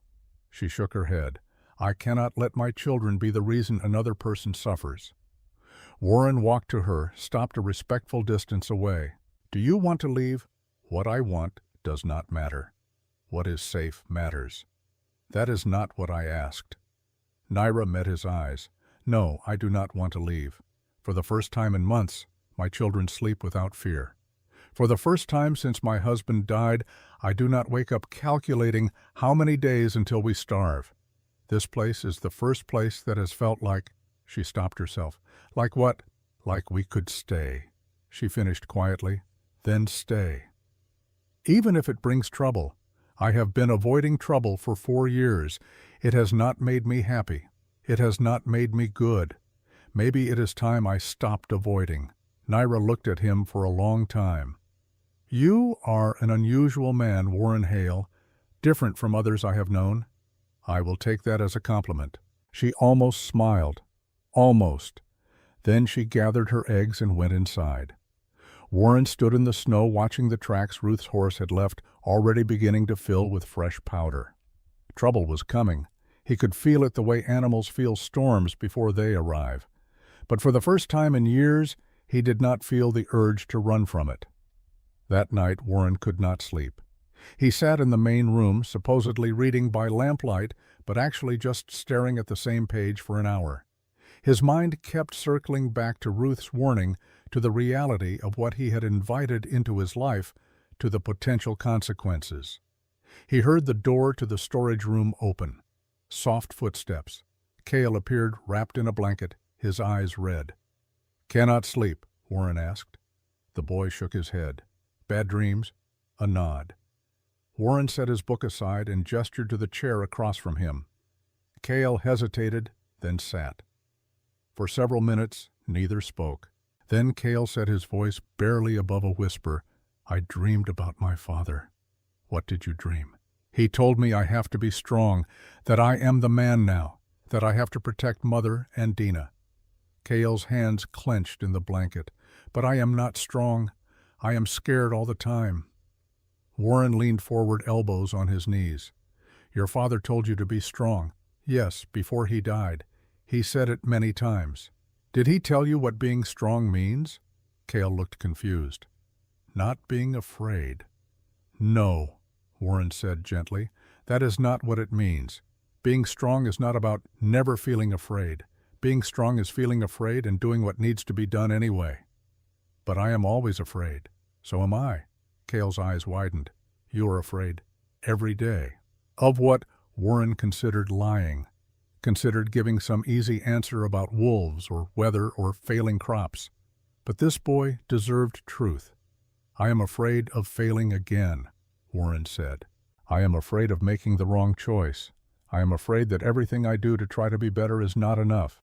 She shook her head. "I cannot let my children be the reason another person suffers." Warren walked to her, stopped a respectful distance away. "Do you want to leave?" "What I want does not matter. What is safe matters." "That is not what I asked." Naira met his eyes. "No, I do not want to leave. For the first time in months, my children sleep without fear. For the first time since my husband died, I do not wake up calculating how many days until we starve. This place is the first place that has felt like—" She stopped herself. "Like what?" "Like we could stay," she finished quietly. "Then stay. Even if it brings trouble. I have been avoiding trouble for 4 years. It has not made me happy. It has not made me good. Maybe it is time I stopped avoiding." Naira looked at him for a long time. "You are an unusual man, Warren Hale, different from others I have known. I will take that as a compliment." She almost smiled. Almost. Then she gathered her eggs and went inside. Warren stood in the snow watching the tracks Ruth's horse had left already beginning to fill with fresh powder. Trouble was coming. He could feel it the way animals feel storms before they arrive. But for the first time in years, he did not feel the urge to run from it. That night, Warren could not sleep. He sat in the main room, supposedly reading by lamplight, but actually just staring at the same page for an hour. His mind kept circling back to Ruth's warning, to the reality of what he had invited into his life, to the potential consequences. He heard the door to the storage room open. Soft footsteps. Cale appeared wrapped in a blanket, his eyes red. "Cannot sleep?" Warren asked. The boy shook his head. "Bad dreams?" A nod. Warren set his book aside and gestured to the chair across from him. Cale hesitated, then sat. For several minutes, neither spoke. Then Cale said, his voice barely above a whisper, "I dreamed about my father." "What did you dream?" "He told me I have to be strong, that I am the man now, that I have to protect Mother and Dina." Cale's hands clenched in the blanket. "But I am not strong. I am scared all the time." Warren leaned forward, elbows on his knees. "Your father told you to be strong." "Yes, before he died. He said it many times." "Did he tell you what being strong means?" Cale looked confused. "Not being afraid." "No," Warren said gently. "That is not what it means. Being strong is not about never feeling afraid. Being strong is feeling afraid and doing what needs to be done anyway." "But I am always afraid." "So am I." Cale's eyes widened. "You are afraid every day." Of what? Warren considered lying, considered giving some easy answer about wolves or weather or failing crops. But this boy deserved truth. "I am afraid of failing again," Warren said. "I am afraid of making the wrong choice. I am afraid that everything I do to try to be better is not enough."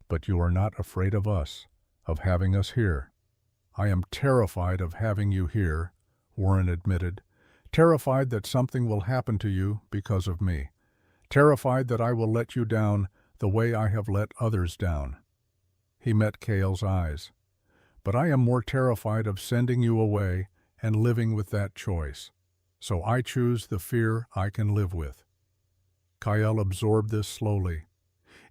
"But you are not afraid of us, of having us here." "I am terrified of having you here," Warren admitted. "Terrified that something will happen to you because of me. Terrified that I will let you down the way I have let others down." He met Cale's eyes. "But I am more terrified of sending you away and living with that choice. So I choose the fear I can live with." Cale absorbed this slowly.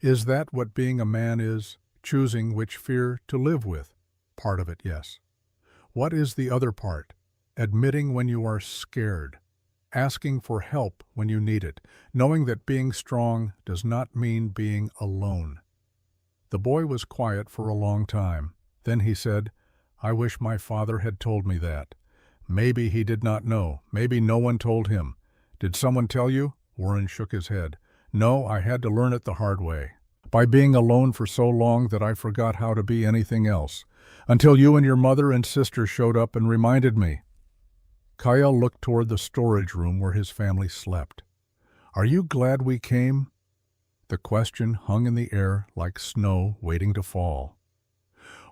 "Is that what being a man is? Choosing which fear to live with?" "Part of it, yes." "What is the other part? Admitting when you are scared. Asking for help when you need it. Knowing that being strong does not mean being alone." The boy was quiet for a long time. Then he said, "I wish my father had told me that. Maybe he did not know. Maybe no one told him." "Did someone tell you?" Warren shook his head. "No, I had to learn it the hard way. By being alone for so long that I forgot how to be anything else. Until you and your mother and sister showed up and reminded me." Cale looked toward the storage room where his family slept. "Are you glad we came?" The question hung in the air like snow waiting to fall.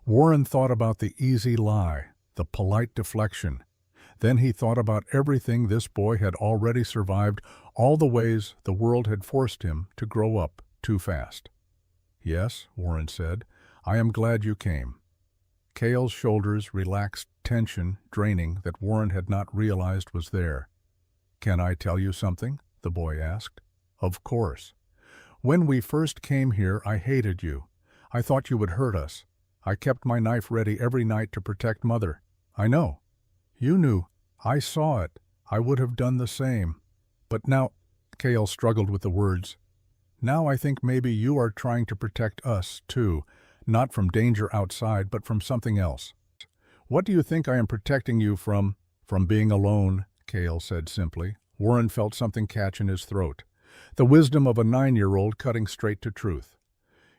Warren thought about the easy lie, the polite deflection. Then he thought about everything this boy had already survived, all the ways the world had forced him to grow up too fast. "Yes," Warren said, "I am glad you came." Cale's shoulders relaxed, tension draining that Warren had not realized was there. "Can I tell you something?" the boy asked. "Of course. When we first came here, I hated you. I thought you would hurt us. I kept my knife ready every night to protect Mother." "I know." "You knew. I saw it. I would have done the same. But now—" Cale struggled with the words. "Now I think maybe you are trying to protect us, too. Not from danger outside, but from something else." What do you think I am protecting you from? From being alone, Cale said simply. Warren felt something catch in his throat. The wisdom of a 9-year-old cutting straight to truth.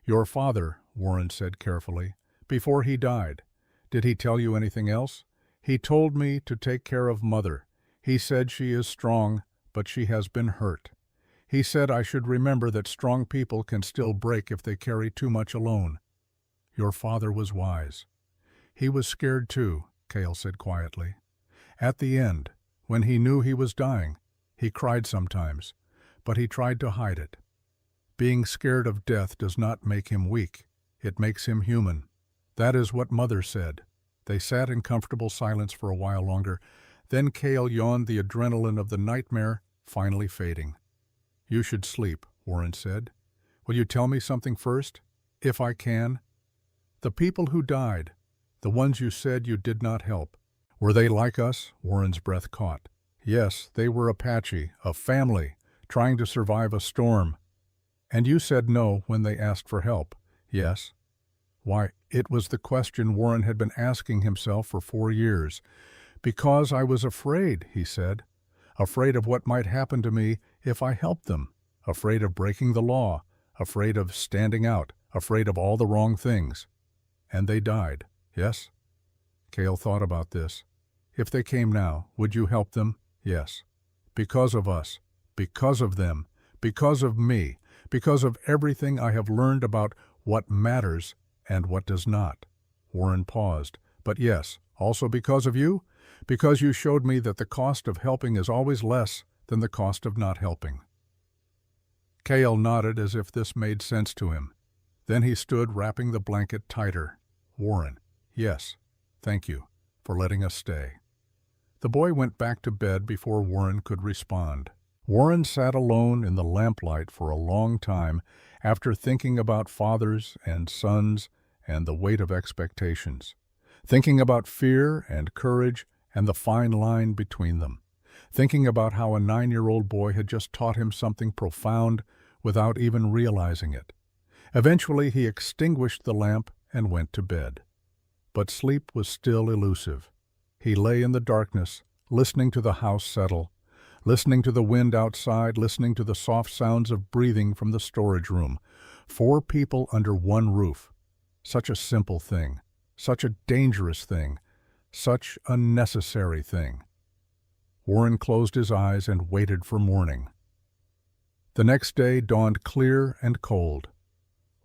Your father, Warren said carefully, before he died. Did he tell you anything else? He told me to take care of Mother. He said she is strong, but she has been hurt. He said I should remember that strong people can still break if they carry too much alone. Your father was wise. He was scared too, Cale said quietly. At the end, when he knew he was dying, he cried sometimes, but he tried to hide it. Being scared of death does not make him weak. It makes him human. That is what Mother said. They sat in comfortable silence for a while longer. Then Cale yawned, the adrenaline of the nightmare finally fading. You should sleep, Warren said. Will you tell me something first, if I can? The people who died, the ones you said you did not help, were they like us? Warren's breath caught. Yes, they were Apache, a family, trying to survive a storm. And you said no when they asked for help. Yes. Why, it was the question Warren had been asking himself for 4 years. Because I was afraid, he said. Afraid of what might happen to me if I helped them. Afraid of breaking the law. Afraid of standing out. Afraid of all the wrong things. And they died, yes? Cale thought about this. If they came now, would you help them? Yes. Because of us. Because of them. Because of me. Because of everything I have learned about what matters and what does not. Warren paused. But yes, also because of you? Because you showed me that the cost of helping is always less than the cost of not helping. Cale nodded as if this made sense to him. Then he stood, wrapping the blanket tighter. Warren, yes, thank you for letting us stay. The boy went back to bed before Warren could respond. Warren sat alone in the lamplight for a long time after thinking about fathers and sons and the weight of expectations, thinking about fear and courage and the fine line between them, thinking about how a 9-year-old boy had just taught him something profound without even realizing it. Eventually he extinguished the lamp and went to bed. But sleep was still elusive. He lay in the darkness, listening to the house settle, listening to the wind outside, listening to the soft sounds of breathing from the storage room. 4 people under one roof. Such a simple thing, such a dangerous thing, such a necessary thing. Warren closed his eyes and waited for morning. The next day dawned clear and cold.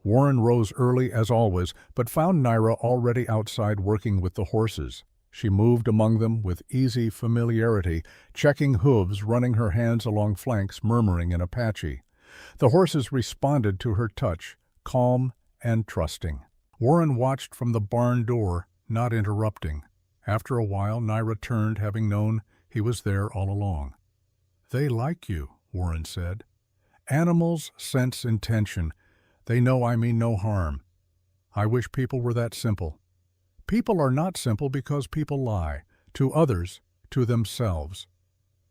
Warren rose early as always, but found Naira already outside working with the horses. She moved among them with easy familiarity, checking hooves, running her hands along flanks, murmuring in Apache. The horses responded to her touch, calm and trusting. Warren watched from the barn door, not interrupting. After a while, Naira turned, having known he was there all along. They like you, Warren said. Animals sense intention. They know I mean no harm. I wish people were that simple. People are not simple because people lie, to others, to themselves.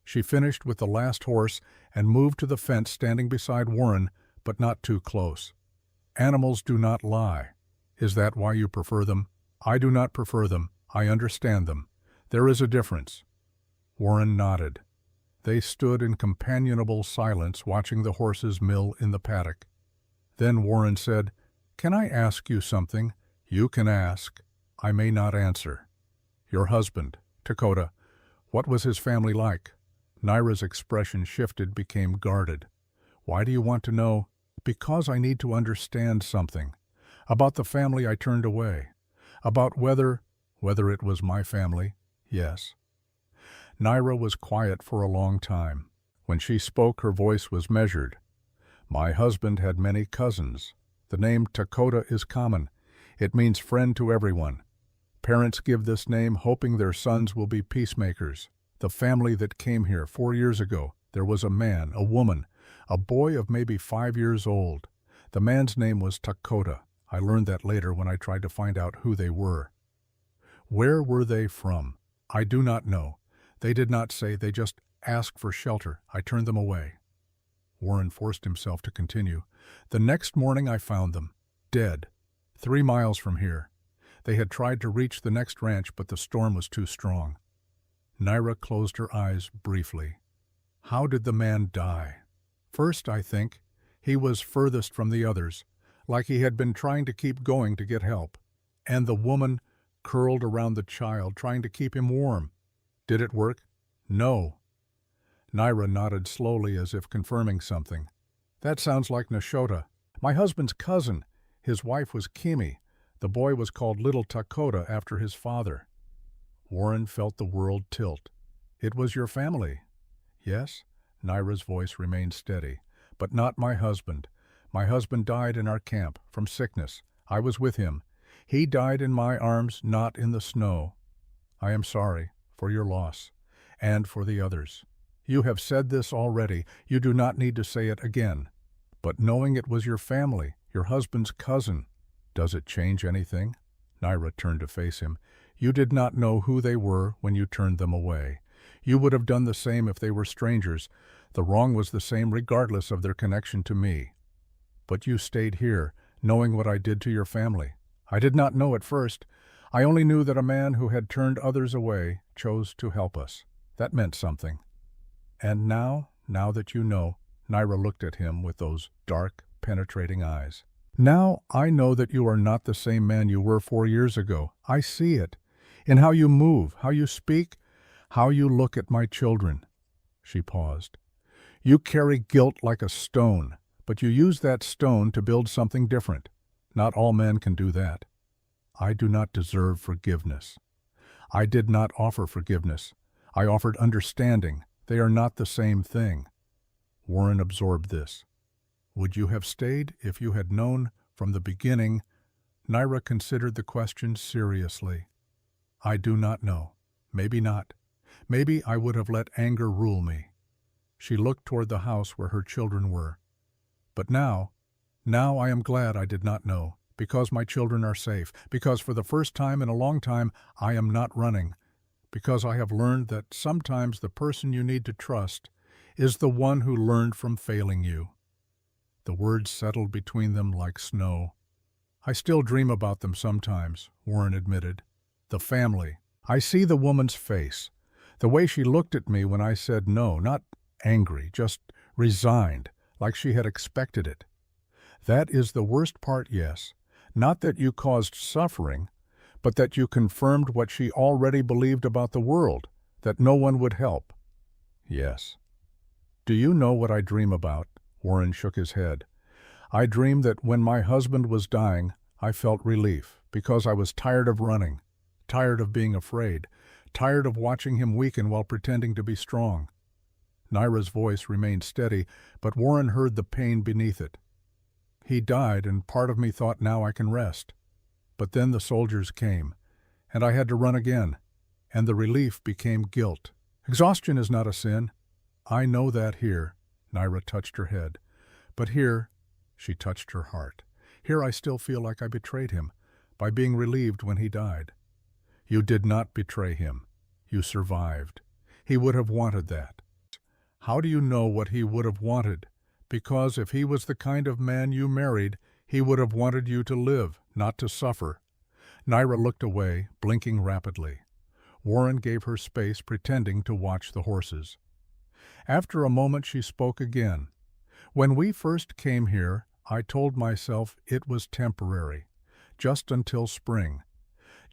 She finished with the last horse and moved to the fence, standing beside Warren, but not too close. Animals do not lie. Is that why you prefer them? I do not prefer them. I understand them. There is a difference. Warren nodded. They stood in companionable silence, watching the horses mill in the paddock. Then Warren said, "Can I ask you something?" "You can ask. I may not answer." "Your husband, Dakota, what was his family like?" Naira's expression shifted, became guarded. "Why do you want to know?" "Because I need to understand something. About the family I turned away. About whether it was my family." "Yes." Naira was quiet for a long time. When she spoke, her voice was measured. "My husband had many cousins. The name Dakota is common. It means friend to everyone. Parents give this name hoping their sons will be peacemakers. The family that came here 4 years ago, there was a man, a woman, a boy of maybe 5 years old. The man's name was Dakota. I learned that later when I tried to find out who they were. Where were they from? I do not know. They did not say, they just asked for shelter. I turned them away." Warren forced himself to continue. "The next morning I found them, dead, 3 miles from here. They had tried to reach the next ranch, but the storm was too strong. Naira closed her eyes briefly. How did the man die? First, I think, he was furthest from the others, like he had been trying to keep going to get help. And the woman curled around the child, trying to keep him warm. Did it work? No. Naira nodded slowly as if confirming something. That sounds like Nashota. My husband's cousin. His wife was Kimi. The boy was called Little Takota after his father. Warren felt the world tilt. It was your family. Yes, Naira's voice remained steady. But not my husband. My husband died in our camp, from sickness. I was with him. He died in my arms, not in the snow. I am sorry for your loss, and for the others. You have said this already. You do not need to say it again. But knowing it was your family, your husband's cousin, does it change anything? Naira turned to face him. You did not know who they were when you turned them away. You would have done the same if they were strangers. The wrong was the same regardless of their connection to me. But you stayed here, knowing what I did to your family. I did not know at first. I only knew that a man who had turned others away chose to help us. That meant something. And now that you know, Naira looked at him with those dark, penetrating eyes. Now I know that you are not the same man you were 4 years ago. I see it. In how you move, how you speak, how you look at my children. She paused. You carry guilt like a stone, but you use that stone to build something different. Not all men can do that. I do not deserve forgiveness. I did not offer forgiveness. I offered understanding. They are not the same thing. Warren absorbed this. Would you have stayed if you had known from the beginning? Naira considered the question seriously. I do not know. Maybe not. Maybe I would have let anger rule me. She looked toward the house where her children were. But now I am glad I did not know, because my children are safe, because for the first time in a long time I am not running, because I have learned that sometimes the person you need to trust is the one who learned from failing you. The words settled between them like snow. I still dream about them sometimes, Warren admitted. The family. I see the woman's face, the way she looked at me when I said no, not angry, just resigned, like she had expected it. That is the worst part, yes. Not that you caused suffering, but that you confirmed what she already believed about the world, that no one would help. Yes. Do you know what I dream about? Warren shook his head. I dream that when my husband was dying, I felt relief, because I was tired of running, tired of being afraid, tired of watching him weaken while pretending to be strong. Naira's voice remained steady, but Warren heard the pain beneath it. He died, and part of me thought now I can rest. But then the soldiers came, and I had to run again, and the relief became guilt. Exhaustion is not a sin. I know that here. Naira touched her head. But here, she touched her heart. Here I still feel like I betrayed him, by being relieved when he died. You did not betray him. You survived. He would have wanted that. How do you know what he would have wanted? Because if he was the kind of man you married, he would have wanted you to live, not to suffer. Naira looked away, blinking rapidly. Warren gave her space, pretending to watch the horses. After a moment she spoke again. When we first came here, I told myself it was temporary, just until spring,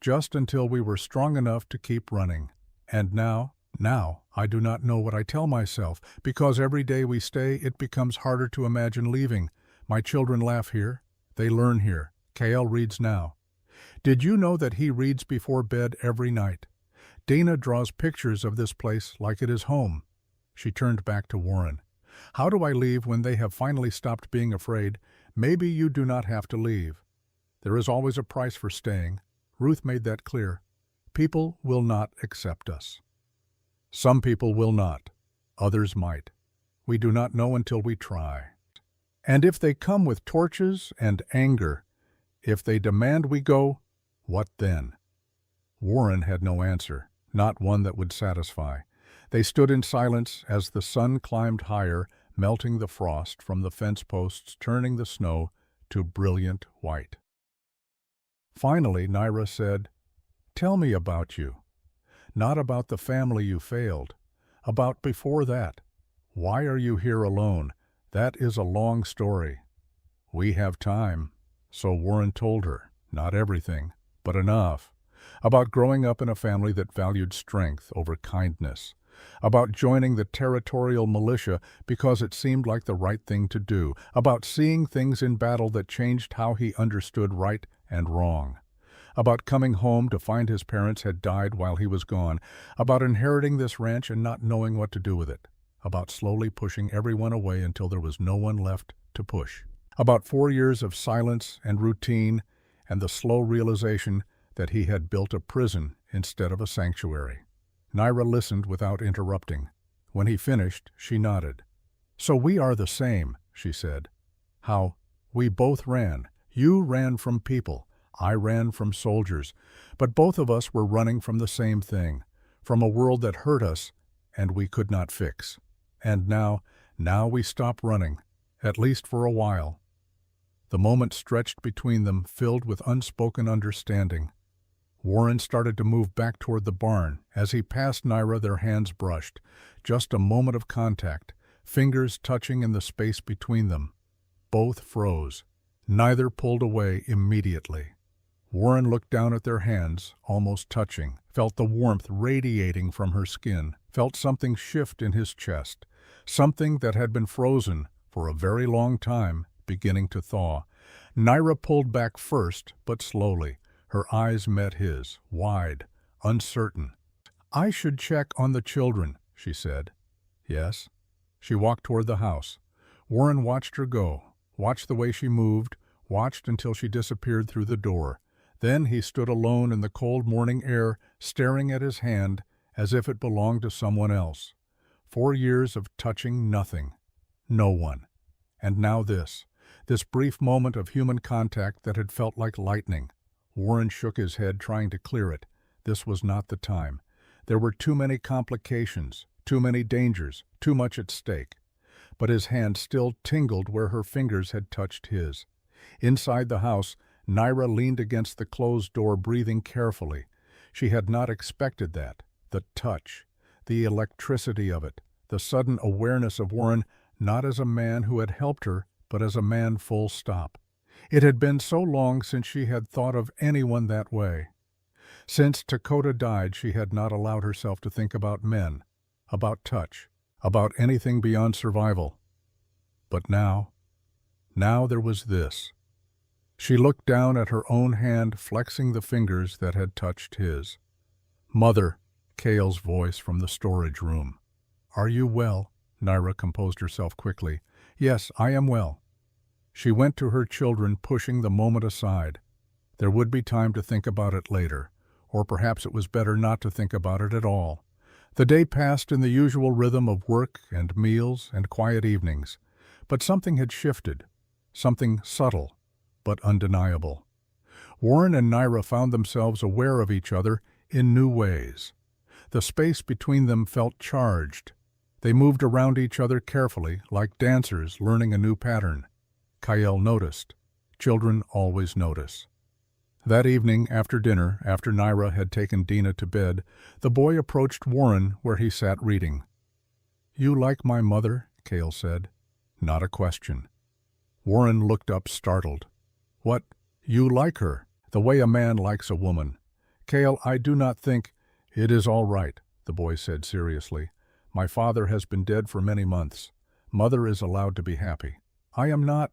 just until we were strong enough to keep running. And now I do not know what I tell myself, because every day we stay it becomes harder to imagine leaving. My children laugh here. They learn here. Kael reads now. Did you know that he reads before bed every night? Dana draws pictures of this place like it is home. She turned back to Warren. How do I leave when they have finally stopped being afraid? Maybe you do not have to leave. There is always a price for staying. Ruth made that clear. People will not accept us. Some people will not. Others might. We do not know until we try. And if they come with torches and anger, if they demand we go, what then? Warren had no answer, not one that would satisfy. They stood in silence as the sun climbed higher, melting the frost from the fence posts, turning the snow to brilliant white. Finally, Naira said, "Tell me about you. Not about the family you failed. About before that. Why are you here alone? That is a long story." "We have time." So Warren told her, not everything, but enough. About growing up in a family that valued strength over kindness. About joining the territorial militia because it seemed like the right thing to do. About seeing things in battle that changed how he understood right and wrong. About coming home to find his parents had died while he was gone. About inheriting this ranch and not knowing what to do with it. About slowly pushing everyone away until there was no one left to push. About 4 years of silence and routine and the slow realization that he had built a prison instead of a sanctuary. Naira listened without interrupting. When he finished, she nodded. "So we are the same," she said. "How? We both ran. You ran from people. I ran from soldiers. But both of us were running from the same thing, from a world that hurt us and we could not fix. And now we stop running, at least for a while." The moment stretched between them, filled with unspoken understanding. Warren started to move back toward the barn. As he passed Naira, their hands brushed. Just a moment of contact, fingers touching in the space between them. Both froze. Neither pulled away immediately. Warren looked down at their hands, almost touching, felt the warmth radiating from her skin, felt something shift in his chest, something that had been frozen for a very long time, beginning to thaw. Naira pulled back first, but slowly. Her eyes met his, wide, uncertain. "I should check on the children," she said. "Yes." She walked toward the house. Warren watched her go, watched the way she moved, watched until she disappeared through the door. Then he stood alone in the cold morning air, staring at his hand as if it belonged to someone else. 4 years of touching nothing. No one. And now this brief moment of human contact that had felt like lightning. Warren shook his head, trying to clear it. This was not the time. There were too many complications, too many dangers, too much at stake. But his hand still tingled where her fingers had touched his. Inside the house, Naira leaned against the closed door, breathing carefully. She had not expected that. The touch, the electricity of it, the sudden awareness of Warren, not as a man who had helped her, but as a man full stop. It had been so long since she had thought of anyone that way. Since Dakota died, she had not allowed herself to think about men, about touch, about anything beyond survival. But now there was this. She looked down at her own hand, flexing the fingers that had touched his. "Mother," Cale's voice from the storage room. "Are you well?" Naira composed herself quickly. "Yes, I am well." She went to her children, pushing the moment aside. There would be time to think about it later, or perhaps it was better not to think about it at all. The day passed in the usual rhythm of work and meals and quiet evenings, but something had shifted, something subtle but undeniable. Warren and Naira found themselves aware of each other in new ways. The space between them felt charged. They moved around each other carefully, like dancers learning a new pattern. Kyle noticed. Children always notice. That evening, after dinner, after Naira had taken Dina to bed, the boy approached Warren where he sat reading. "You like my mother?" Cale said. Not a question. Warren looked up, startled. "What? You like her? The way a man likes a woman?" "Cale, I do not think—" "It is all right," the boy said seriously. "My father has been dead for many months. Mother is allowed to be happy. I am not.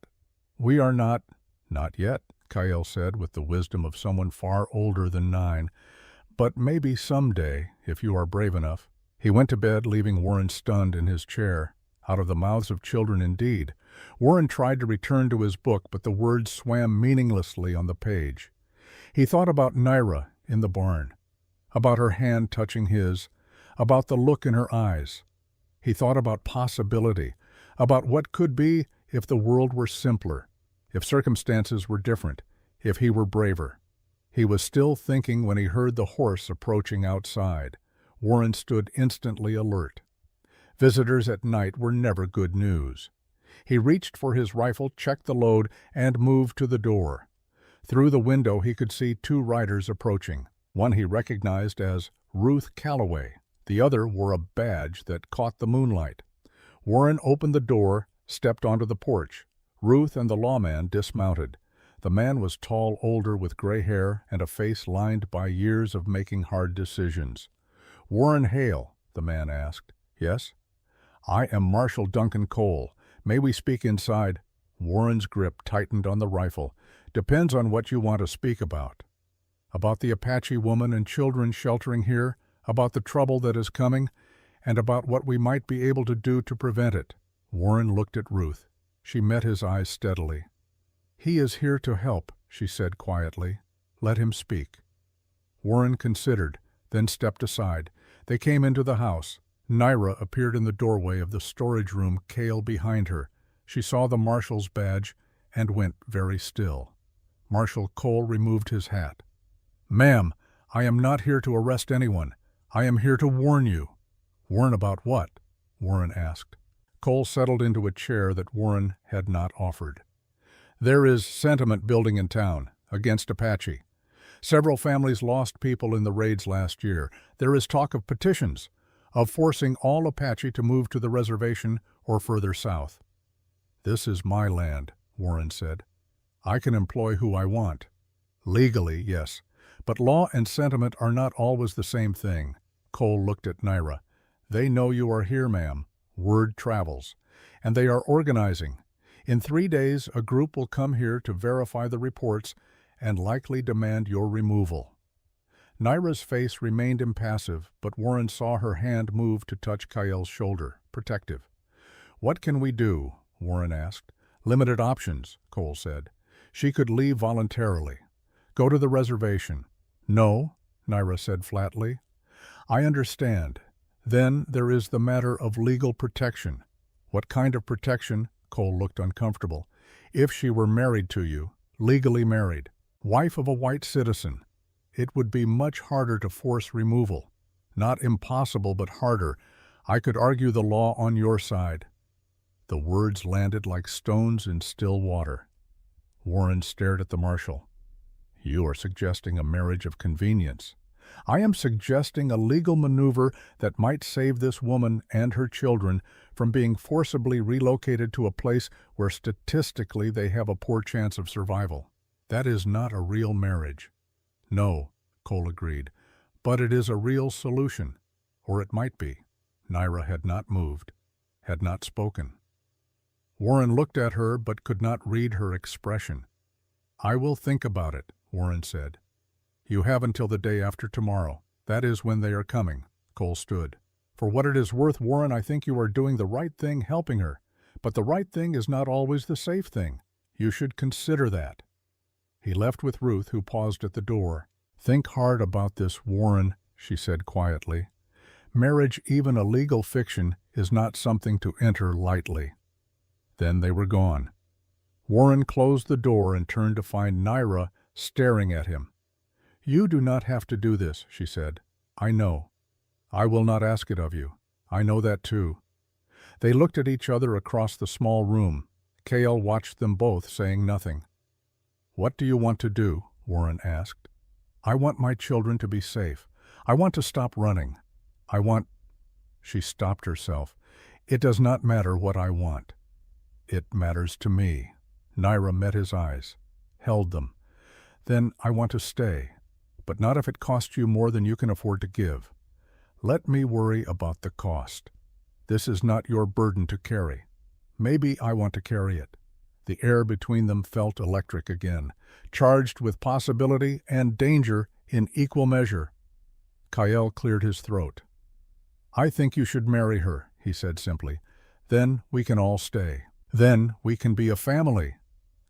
We are not." "Not yet," Kyle said with the wisdom of someone far older than 9. "But maybe someday, if you are brave enough." He went to bed, leaving Warren stunned in his chair. Out of the mouths of children indeed. Warren tried to return to his book, but the words swam meaninglessly on the page. He thought about Naira in the barn, about her hand touching his, about the look in her eyes. He thought about possibility, about what could be if the world were simpler, if circumstances were different, if he were braver. He was still thinking when he heard the horse approaching outside. Warren stood instantly alert. Visitors at night were never good news. He reached for his rifle, checked the load, and moved to the door. Through the window he could see two riders approaching. One he recognized as Ruth Calloway. The other wore a badge that caught the moonlight. Warren opened the door, stepped onto the porch. Ruth and the lawman dismounted. The man was tall, older, with gray hair and a face lined by years of making hard decisions. "Warren Hale," the man asked. "Yes?" "I am Marshal Duncan Cole. May we speak inside?" Warren's grip tightened on the rifle. "Depends on what you want to speak about." "About the Apache woman and children sheltering here, about the trouble that is coming, and about what we might be able to do to prevent it." Warren looked at Ruth. She met his eyes steadily. "He is here to help," she said quietly. "Let him speak." Warren considered, then stepped aside. They came into the house. Naira appeared in the doorway of the storage room, Cale behind her. She saw the marshal's badge and went very still. Marshal Cole removed his hat. "Ma'am, I am not here to arrest anyone. I am here to warn you." "Warn about what?" Warren asked. Cole settled into a chair that Warren had not offered. "There is sentiment building in town against Apache. Several families lost people in the raids last year. There is talk of petitions, of forcing all Apache to move to the reservation or further south." "This is my land," Warren said. "I can employ who I want." "Legally, yes. But law and sentiment are not always the same thing." Cole looked at Naira. "They know you are here, ma'am. Word travels. And they are organizing. In 3 days, a group will come here to verify the reports and likely demand your removal." Naira's face remained impassive, but Warren saw her hand move to touch Kael's shoulder, protective. "What can we do?" Warren asked. "Limited options," Cole said. "She could leave voluntarily. Go to the reservation." "No," Naira said flatly. "I understand. Then there is the matter of legal protection." "What kind of protection?" Cole looked uncomfortable. "If she were married to you, legally married, wife of a white citizen, it would be much harder to force removal. Not impossible, but harder. I could argue the law on your side." The words landed like stones in still water. Warren stared at the marshal. "You are suggesting a marriage of convenience. I am suggesting a legal maneuver that might save this woman and her children from being forcibly relocated to a place where statistically they have a poor chance of survival. That is not a real marriage." "No," Cole agreed, "but it is a real solution. Or it might be." Naira had not moved, had not spoken. Warren looked at her but could not read her expression. "I will think about it," Warren said. "You have until the day after tomorrow. That is when they are coming." Cole stood. "For what it is worth, Warren, I think you are doing the right thing helping her. But the right thing is not always the safe thing. You should consider that." He left with Ruth, who paused at the door. "Think hard about this, Warren," she said quietly. "Marriage, even a legal fiction, is not something to enter lightly." Then they were gone. Warren closed the door and turned to find Naira staring at him. "You do not have to do this," she said. "I know. I will not ask it of you. I know that too." They looked at each other across the small room. Cale watched them both, saying nothing. "What do you want to do?" Warren asked. "I want my children to be safe. I want to stop running. I want—" She stopped herself. "It does not matter what I want. It matters to me." Naira met his eyes, held them. "Then I want to stay, but not if it costs you more than you can afford to give. Let me worry about the cost. This is not your burden to carry. Maybe I want to carry it." The air between them felt electric again, charged with possibility and danger in equal measure. Kael cleared his throat. "I think you should marry her," he said simply. "Then we can all stay. Then we can be a family."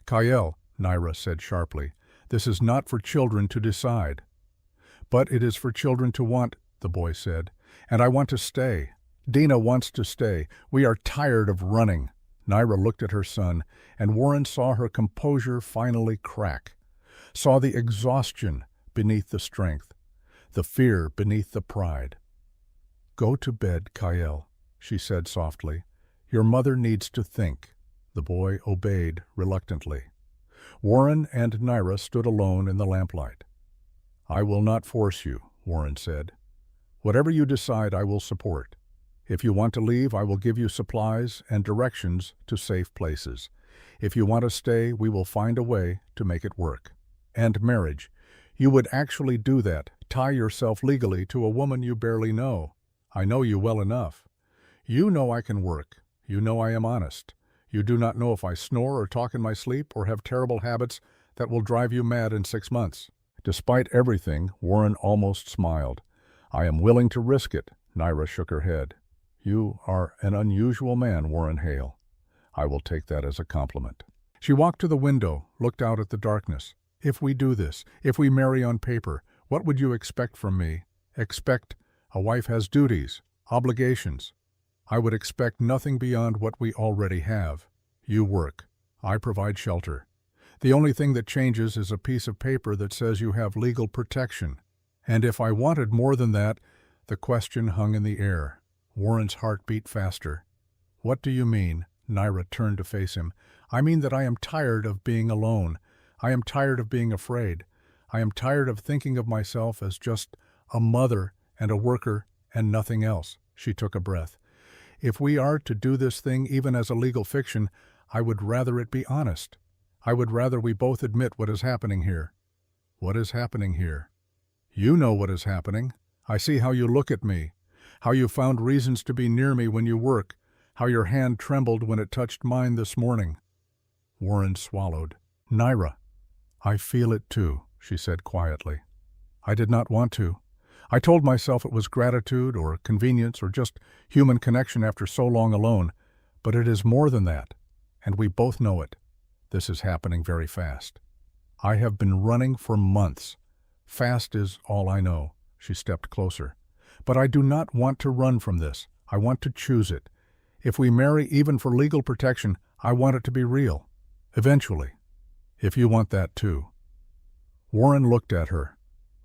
"Kael," Naira said sharply, "this is not for children to decide." "But it is for children to want," the boy said. "And I want to stay. Dina wants to stay. We are tired of running." Naira looked at her son, and Warren saw her composure finally crack, saw the exhaustion beneath the strength, the fear beneath the pride. "Go to bed, Kael," she said softly. "Your mother needs to think." The boy obeyed reluctantly. Warren and Naira stood alone in the lamplight. "I will not force you," Warren said. "Whatever you decide, I will support. If you want to leave, I will give you supplies and directions to safe places. If you want to stay, we will find a way to make it work." "And marriage. You would actually do that, tie yourself legally to a woman you barely know. I know you well enough. You know I can work. You know I am honest. You do not know if I snore or talk in my sleep or have terrible habits that will drive you mad in 6 months." Despite everything, Warren almost smiled. "I am willing to risk it." Naira shook her head. "You are an unusual man, Warren Hale." "I will take that as a compliment." She walked to the window, looked out at the darkness. "If we do this, if we marry on paper, what would you expect from me?" "Expect? A wife has duties, obligations. I would expect nothing beyond what we already have. You work. I provide shelter. The only thing that changes is a piece of paper that says you have legal protection. And if I wanted more than that," the question hung in the air. Warren's heart beat faster. "What do you mean?" Naira turned to face him. "I mean that I am tired of being alone. I am tired of being afraid. I am tired of thinking of myself as just a mother and a worker and nothing else." She took a breath. "If we are to do this thing even as a legal fiction, I would rather it be honest. I would rather we both admit what is happening here." "What is happening here?" "You know what is happening. I see how you look at me, how you found reasons to be near me when you work, how your hand trembled when it touched mine this morning." Warren swallowed. "Naira, I feel it too," she said quietly. "I did not want to. I told myself it was gratitude or convenience or just human connection after so long alone, but it is more than that, and we both know it. This is happening very fast. I have been running for months. Fast is all I know." She stepped closer. "But I do not want to run from this. I want to choose it. If we marry even for legal protection, I want it to be real. Eventually. If you want that too." Warren looked at her.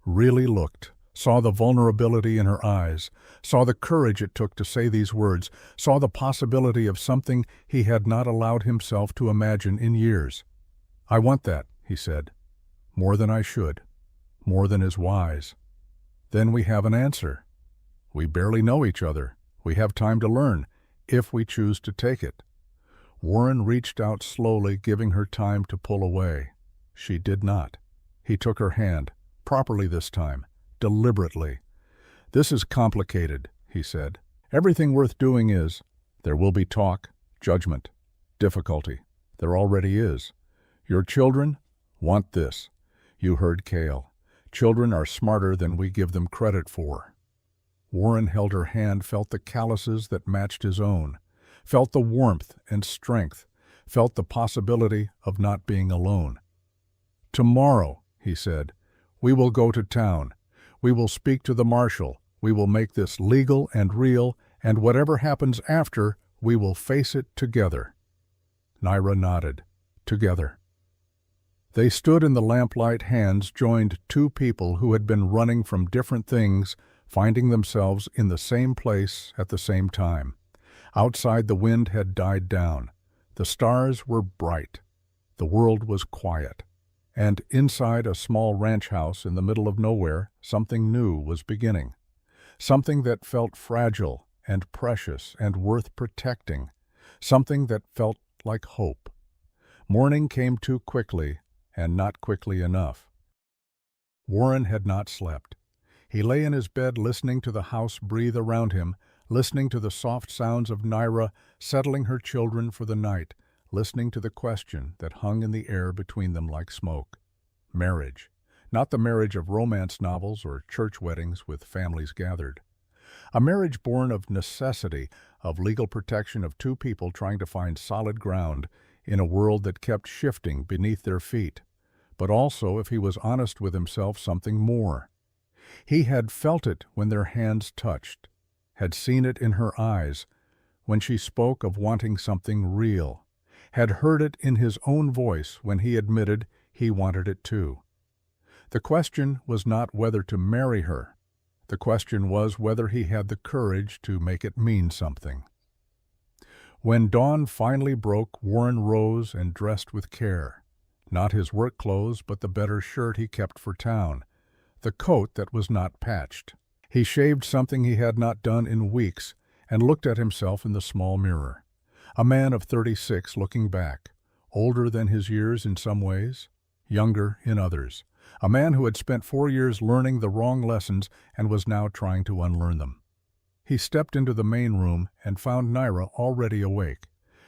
Really looked. Saw the vulnerability in her eyes. Saw the courage it took to say these words. Saw the possibility of something he had not allowed himself to imagine in years. "I want that," he said. "More than I should. More than is wise." "Then we have an answer. We barely know each other. We have time to learn, if we choose to take it." Warren reached out slowly, giving her time to pull away. She did not. He took her hand, properly this time, deliberately. "This is complicated," he said. "Everything worth doing is. There will be talk, judgment, difficulty. There already is. Your children want this. You heard Cale. Children are smarter than we give them credit for." Warren held her hand, felt the calluses that matched his own, felt the warmth and strength, felt the possibility of not being alone. "Tomorrow," he said, "we will go to town. We will speak to the marshal. We will make this legal and real, and whatever happens after, we will face it together." Naira nodded. Together. They stood in the lamplight. Hands joined two people who had been running from different things, finding themselves in the same place at the same time. Outside, the wind had died down. The stars were bright. The world was quiet. And inside a small ranch house in the middle of nowhere, something new was beginning. Something that felt fragile and precious and worth protecting. Something that felt like hope. Morning came too quickly, and not quickly enough. Warren had not slept. He lay in his bed listening to the house breathe around him, listening to the soft sounds of Naira settling her children for the night, listening to the question that hung in the air between them like smoke. Marriage. Not the marriage of romance novels or church weddings with families gathered. A marriage born of necessity, of legal protection of two people trying to find solid ground in a world that kept shifting beneath their feet. But also, if he was honest with himself, something more. He had felt it when their hands touched, had seen it in her eyes when she spoke of wanting something real, had heard it in his own voice when he admitted he wanted it too. The question was not whether to marry her. The question was whether he had the courage to make it mean something. When dawn finally broke, Warren rose and dressed with care. Not his work clothes, but the better shirt he kept for town, the coat that was not patched. He shaved something he had not done in weeks and looked at himself in the small mirror. A man of 36 looking back, older than his years in some ways, younger in others. A man who had spent 4 years learning the wrong lessons and was now trying to unlearn them. He stepped into the main room and found Naira already awake.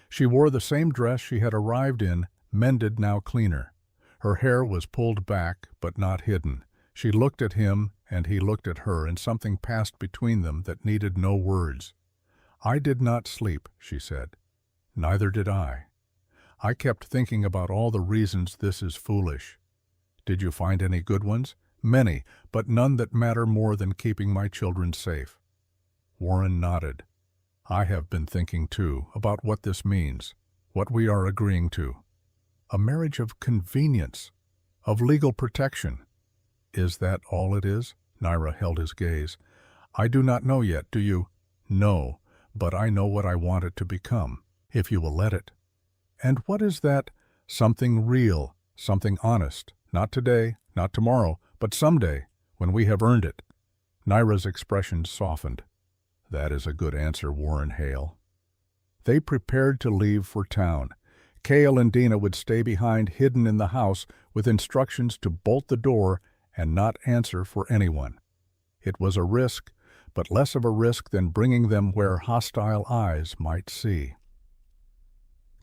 She wore the same dress she had arrived in, mended now cleaner. Her hair was pulled back, but not hidden. She looked at him, and he looked at her, and something passed between them that needed no words. "I did not sleep," she said. "Neither did I. I kept thinking about all the reasons this is foolish." "Did you find any good ones?" "Many, but none that matter more than keeping my children safe." Warren nodded. "I have been thinking, too, about what this means, what we are agreeing to. A marriage of convenience, of legal protection." "Is that all it is?" Naira held his gaze. "I do not know yet, do you?" "No, but I know what I want it to become, if you will let it." "And what is that?" "Something real, something honest. Not today, not tomorrow, but someday, when we have earned it." Naira's expression softened. "That is a good answer, Warren Hale." They prepared to leave for town. Cale and Dina would stay behind, hidden in the house, with instructions to bolt the door and not answer for anyone. It was a risk, but less of a risk than bringing them where hostile eyes might see.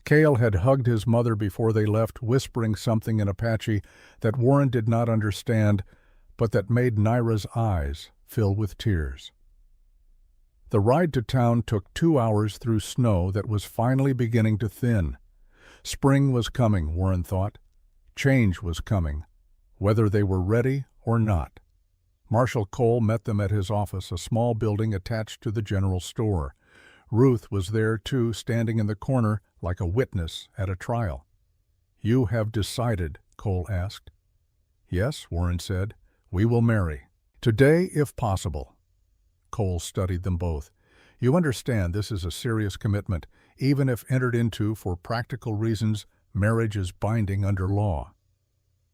Cale had hugged his mother before they left, whispering something in Apache that Warren did not understand, but that made Naira's eyes fill with tears. The ride to town took 2 hours through snow that was finally beginning to thin. Spring was coming, Warren thought. Change was coming, whether they were ready or not. Marshal Cole met them at his office, a small building attached to the general store. Ruth was there, too, standing in the corner like a witness at a trial. "You have decided?" Cole asked. "Yes," Warren said. "We will marry. Today, if possible." Cole studied them both. "You understand this is a serious commitment. Even if entered into for practical reasons, marriage is binding under law."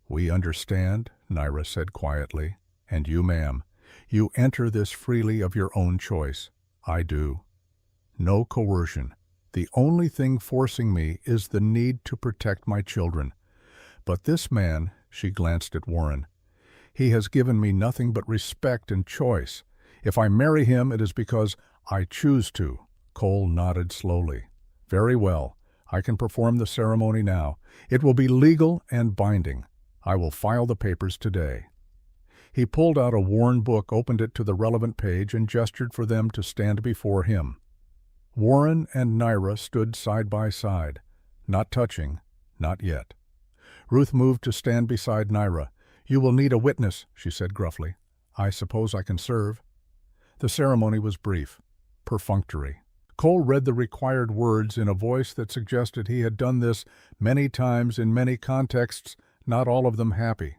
"We understand," Naira said quietly. "And you, ma'am, you enter this freely of your own choice." "I do." "No coercion. The only thing forcing me is the need to protect my children. But this man," she glanced at Warren, "he has given me nothing but respect and choice. If I marry him, it is because I choose to." Cole nodded slowly. "Very well. I can perform the ceremony now. It will be legal and binding. I will file the papers today." He pulled out a worn book, opened it to the relevant page, and gestured for them to stand before him. Warren and Naira stood side by side, not touching, not yet. Ruth moved to stand beside Naira. "You will need a witness," she said gruffly. "I suppose I can serve." The ceremony was brief, perfunctory. Cole read the required words in a voice that suggested he had done this many times in many contexts, not all of them happy.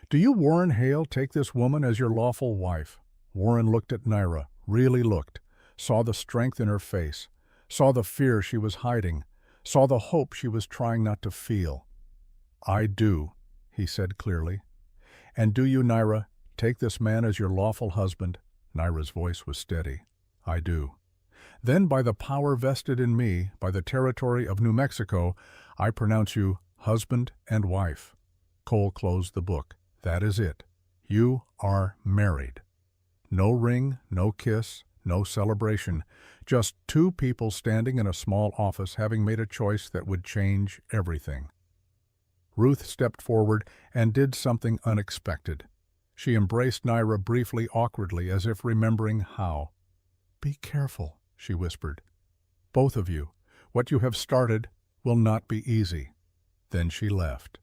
"Do you, Warren Hale, take this woman as your lawful wife?" Warren looked at Naira, really looked, saw the strength in her face, saw the fear she was hiding, saw the hope she was trying not to feel. "I do," he said clearly. "And do you, Naira, take this man as your lawful husband?" Naira's voice was steady. "I do." "Then by the power vested in me, by the territory of New Mexico, I pronounce you husband and wife." Cole closed the book. "That is it. You are married." No ring, no kiss, no celebration. Just two people standing in a small office having made a choice that would change everything. Ruth stepped forward and did something unexpected. She embraced Naira briefly, awkwardly, as if remembering how. "Be careful," she whispered. "Both of you. What you have started will not be easy." Then she left.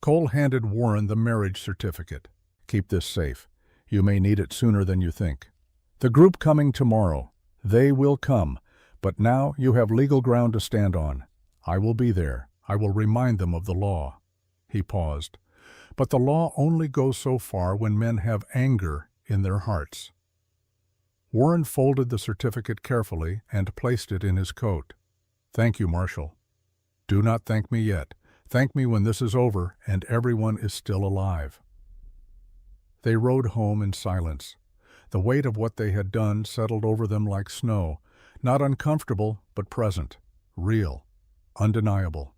Cole handed Warren the marriage certificate. "Keep this safe. You may need it sooner than you think. The group coming tomorrow. They will come, but now you have legal ground to stand on. I will be there. I will remind them of the law." He paused. "But the law only goes so far when men have anger in their hearts." Warren folded the certificate carefully and placed it in his coat. "Thank you, Marshal." "Do not thank me yet. Thank me when this is over and everyone is still alive." They rode home in silence. The weight of what they had done settled over them like snow, not uncomfortable, but present, real, undeniable.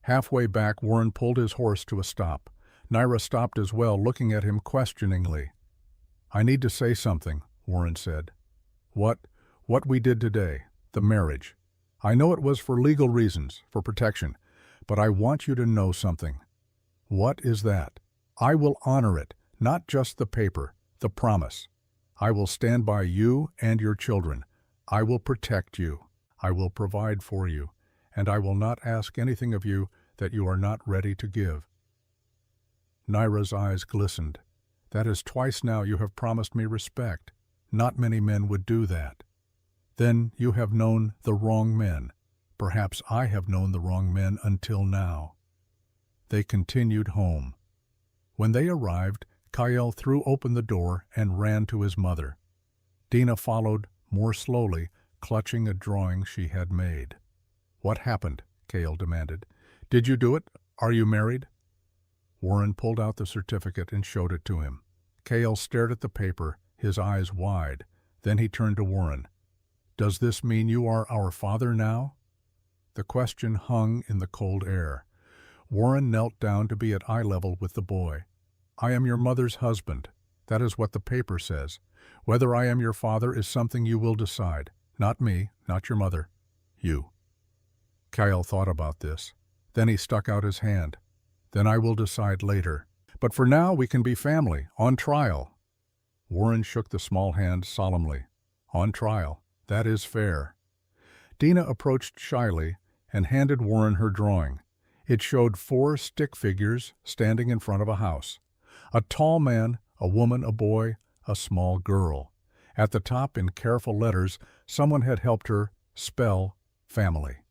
Halfway back, Warren pulled his horse to a stop. Naira stopped as well, looking at him questioningly. "I need to say something," Warren said. What we did today, the marriage. I know it was for legal reasons, for protection, but I want you to know something." "What is that?" "I will honor it, not just the paper, the promise. I will stand by you and your children. I will protect you. I will provide for you, and I will not ask anything of you that you are not ready to give." Naira's eyes glistened. "That is twice now you have promised me respect. Not many men would do that." "Then you have known the wrong men. Perhaps I have known the wrong men until now." They continued home. When they arrived, Kyle threw open the door and ran to his mother. Dina followed, more slowly, clutching a drawing she had made. "What happened?" Kyle demanded. "Did you do it? Are you married?" Warren pulled out the certificate and showed it to him. Kyle stared at the paper, his eyes wide. Then he turned to Warren. "Does this mean you are our father now?" The question hung in the cold air. Warren knelt down to be at eye level with the boy. "I am your mother's husband. That is what the paper says. Whether I am your father is something you will decide. Not me, not your mother. You." Kyle thought about this. Then he stuck out his hand. "Then I will decide later. But for now we can be family, on trial." Warren shook the small hand solemnly. "On trial. That is fair." Dina approached shyly and handed Warren her drawing. It showed 4 stick figures standing in front of a house. A tall man, a woman, a boy, a small girl. At the top, in careful letters, someone had helped her spell family.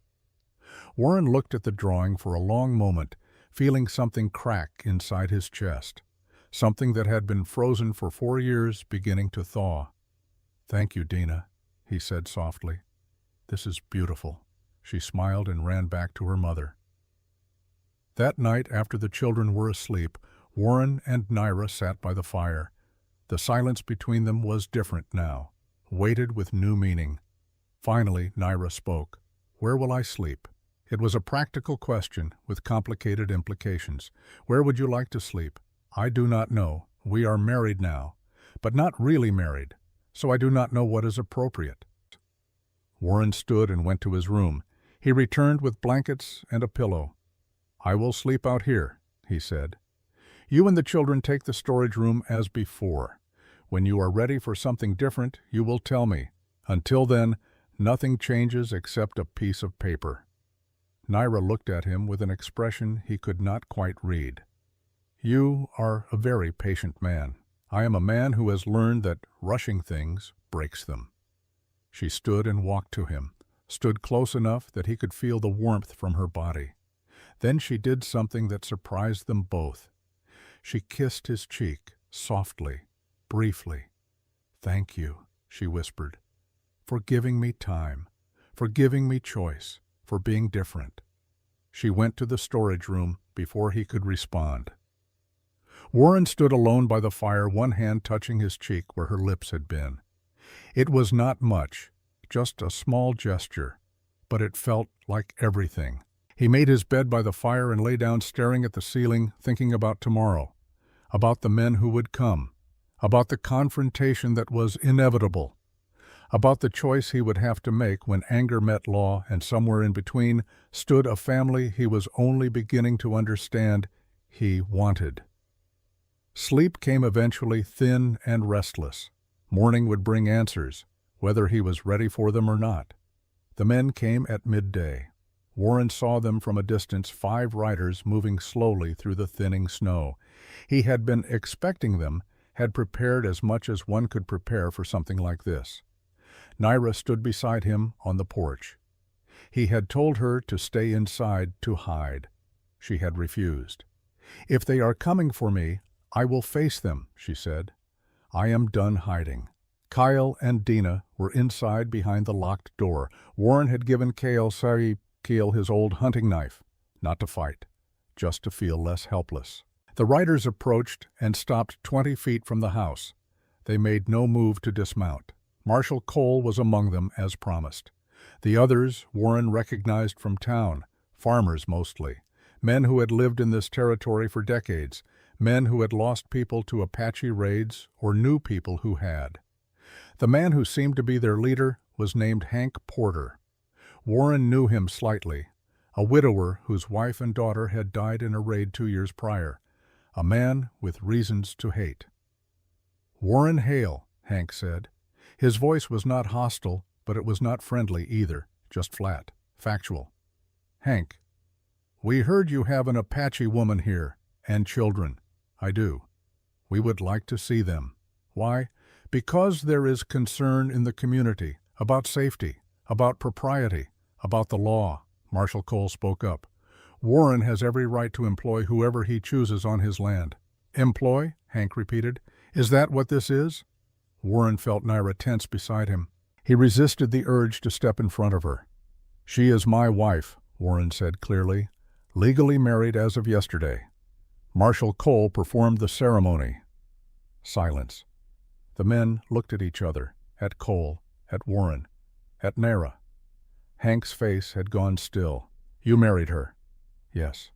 Warren looked at the drawing for a long moment, feeling something crack inside his chest. Something that had been frozen for 4 years beginning to thaw. "Thank you, Dina," he said softly. "This is beautiful." She smiled and ran back to her mother. That night, after the children were asleep, Warren and Naira sat by the fire. The silence between them was different now, weighted with new meaning. Finally, Naira spoke. "Where will I sleep?" It was a practical question with complicated implications. "Where would you like to sleep?" "I do not know. We are married now, but not really married, so I do not know what is appropriate." Warren stood and went to his room. He returned with blankets and a pillow. "I will sleep out here," he said. "You and the children take the storage room as before. When you are ready for something different, you will tell me. Until then, nothing changes except a piece of paper." Naira looked at him with an expression he could not quite read. "You are a very patient man. I am a man who has learned that rushing things breaks them." She stood and walked to him, stood close enough that he could feel the warmth from her body. Then she did something that surprised them both. She kissed his cheek, softly, briefly. "Thank you," she whispered, "for giving me time, for giving me choice, for being different." She went to the storage room before he could respond. Warren stood alone by the fire, one hand touching his cheek where her lips had been. It was not much, just a small gesture, but it felt like everything. He made his bed by the fire and lay down staring at the ceiling, thinking about tomorrow, about the men who would come, about the confrontation that was inevitable, about the choice he would have to make when anger met law, and somewhere in between stood a family he was only beginning to understand he wanted. Sleep came eventually, thin and restless. Morning would bring answers, whether he was ready for them or not. The men came at midday. Warren saw them from a distance, 5 riders moving slowly through the thinning snow. He had been expecting them, had prepared as much as one could prepare for something like this. Naira stood beside him on the porch. He had told her to stay inside to hide. She had refused. "If they are coming for me, I will face them," she said. "I am done hiding." Kyle and Dina were inside behind the locked door. Warren had given Kyle his old hunting knife. not to fight, just to feel less helpless. The riders approached and stopped 20 feet from the house. They made no move to dismount. Marshal Cole was among them as promised. The others Warren recognized from town, farmers mostly, men who had lived in this territory for decades, men who had lost people to Apache raids or knew people who had. The man who seemed to be their leader was named Hank Porter. Warren knew him slightly, a widower whose wife and daughter had died in a raid 2 years prior, a man with reasons to hate. "Warren Hale," Hank said. His voice was not hostile, but it was not friendly either, just flat, factual. "Hank, we heard you have an Apache woman here, and children." "I do. We would like to see them." "Why?" "Because there is concern in the community, about safety, about propriety, about the law," Marshal Cole spoke up. "Warren has every right to employ whoever he chooses on his land." "Employ?" Hank repeated. "Is that what this is?" Warren felt Naira tense beside him. He resisted the urge to step in front of her. "She is my wife," Warren said clearly, "legally married as of yesterday." Marshal Cole performed the ceremony. Silence. The men looked at each other, at Cole, at Warren, at Naira. Hank's face had gone still. "You married her?" "Yes."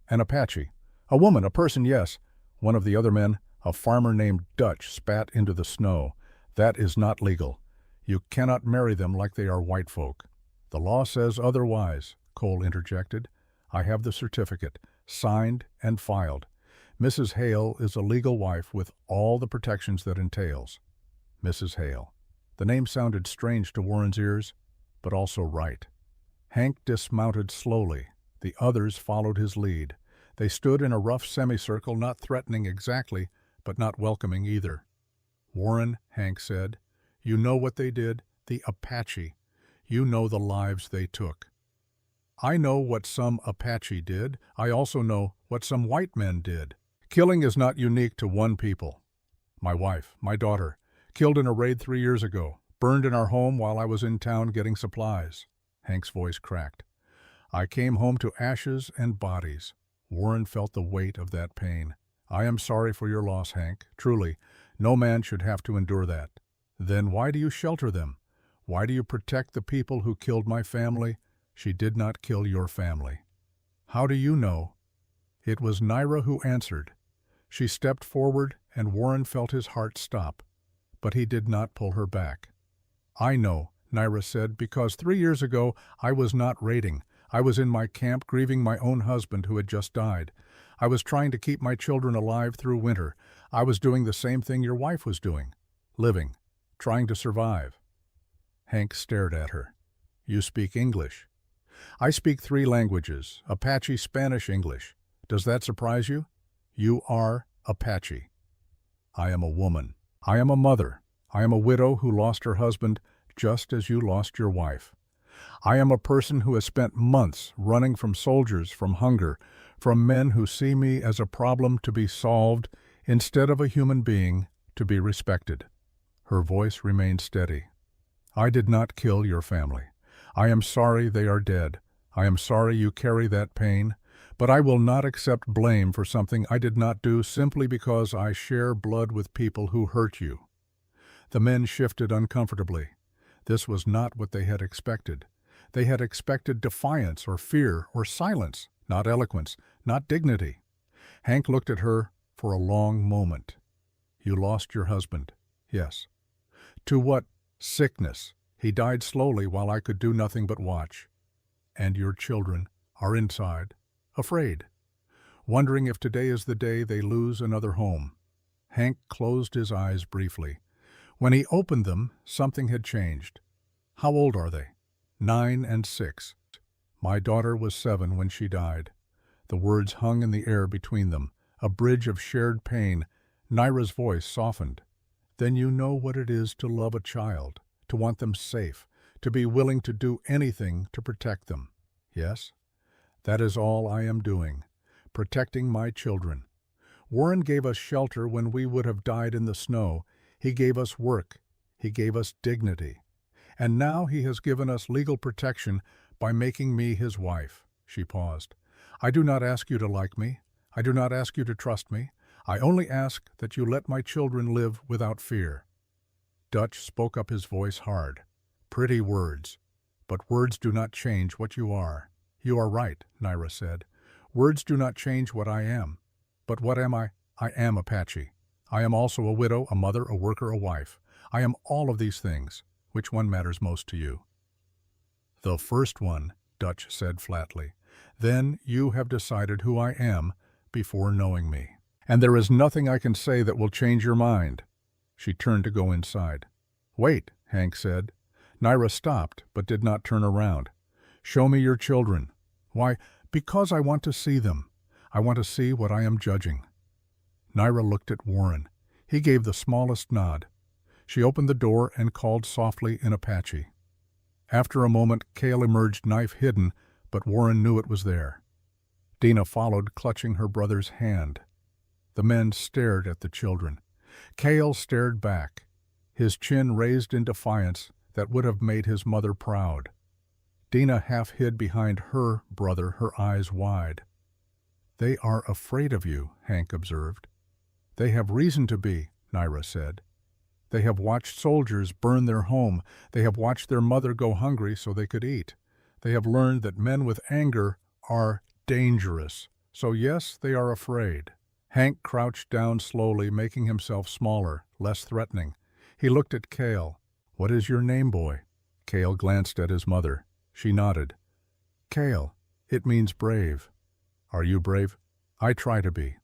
"An Apache?" "A woman, a person, yes." One of the other men, a farmer named Dutch, spat into the snow. "That is not legal. You cannot marry them like they are white folk." "The law says otherwise," Cole interjected. "I have the certificate, signed and filed. Mrs. Hale is a legal wife with all the protections that entails." Mrs. Hale. The name sounded strange to Warren's ears, but also right. Hank dismounted slowly. The others followed his lead. They stood in a rough semicircle, not threatening exactly, but not welcoming either. "Warren," Hank said, "you know what they did, the Apache. You know the lives they took. I know what some Apache did. I also know what some white men did. Killing is not unique to one people. My wife, my daughter, killed in a raid 3 years ago, burned in our home while I was in town getting supplies." Hank's voice cracked. "I came home to ashes and bodies." Warren felt the weight of that pain. "I am sorry for your loss, Hank. Truly, no man should have to endure that." "Then why do you shelter them? Why do you protect the people who killed my family?" "She did not kill your family." "How do you know?" It was Naira who answered. She stepped forward, and Warren felt his heart stop, but he did not pull her back. "I know," Naira said, "because 3 years ago I was not raiding. I was in my camp grieving my own husband who had just died. I was trying to keep my children alive through winter. I was doing the same thing your wife was doing, living, trying to survive." Hank stared at her. "You speak English?" "I speak 3 languages, Apache, Spanish, English. Does that surprise you?" "You are Apache." "I am a woman. I am a mother. I am a widow who lost her husband just as you lost your wife. I am a person who has spent months running from soldiers, from hunger, from men who see me as a problem to be solved instead of a human being to be respected." Her voice remained steady. "I did not kill your family. I am sorry they are dead. I am sorry you carry that pain, but I will not accept blame for something I did not do simply because I share blood with people who hurt you." The men shifted uncomfortably. This was not what they had expected. They had expected defiance or fear or silence, not eloquence, not dignity. Hank looked at her for a long moment. "You lost your husband." "Yes." "To what? Sickness. He died slowly while I could do nothing but watch." "And your children are inside, afraid, wondering if today is the day they lose another home." Hank closed his eyes briefly. When he opened them, something had changed. "How old are they?" 9 and 6. "My daughter was 7 when she died." The words hung in the air between them, a bridge of shared pain. Naira's voice softened. "Then you know what it is to love a child, to want them safe, to be willing to do anything to protect them." "Yes, that is all I am doing, protecting my children. Warren gave us shelter when we would have died in the snow. He gave us work. He gave us dignity. And now he has given us legal protection by making me his wife." She paused. I do not ask you to like me. I do not ask you to trust me. I only ask that you let my children live without fear." Dutch spoke up, his voice hard. "Pretty words. But words do not change what you are." "You are right," Naira said. "Words do not change what I am. But what am I? I am Apache. I am also a widow, a mother, a worker, a wife. I am all of these things. Which one matters most to you?" "The first one," Dutch said flatly. "Then you have decided who I am before knowing me. And there is nothing I can say that will change your mind." She turned to go inside. "Wait," Hank said. Naira stopped, but did not turn around. "Show me your children." "Why, because I want to see them. I want to see what I am judging." Naira looked at Warren. He gave the smallest nod. She opened the door and called softly in Apache. After a moment, Cale emerged, knife hidden, but Warren knew it was there. Dina followed, clutching her brother's hand. The men stared at the children. Cale stared back, his chin raised in defiance that would have made his mother proud. Dina half hid behind her brother, her eyes wide. "They are afraid of you," Hank observed. "They have reason to be," Naira said. "They have watched soldiers burn their home. They have watched their mother go hungry so they could eat. They have learned that men with anger are dangerous. So yes, they are afraid." Hank crouched down slowly, making himself smaller, less threatening. He looked at Cale. "What is your name, boy?" Cale glanced at his mother. She nodded. "Cale, it means brave." "Are you brave?" "I try to be."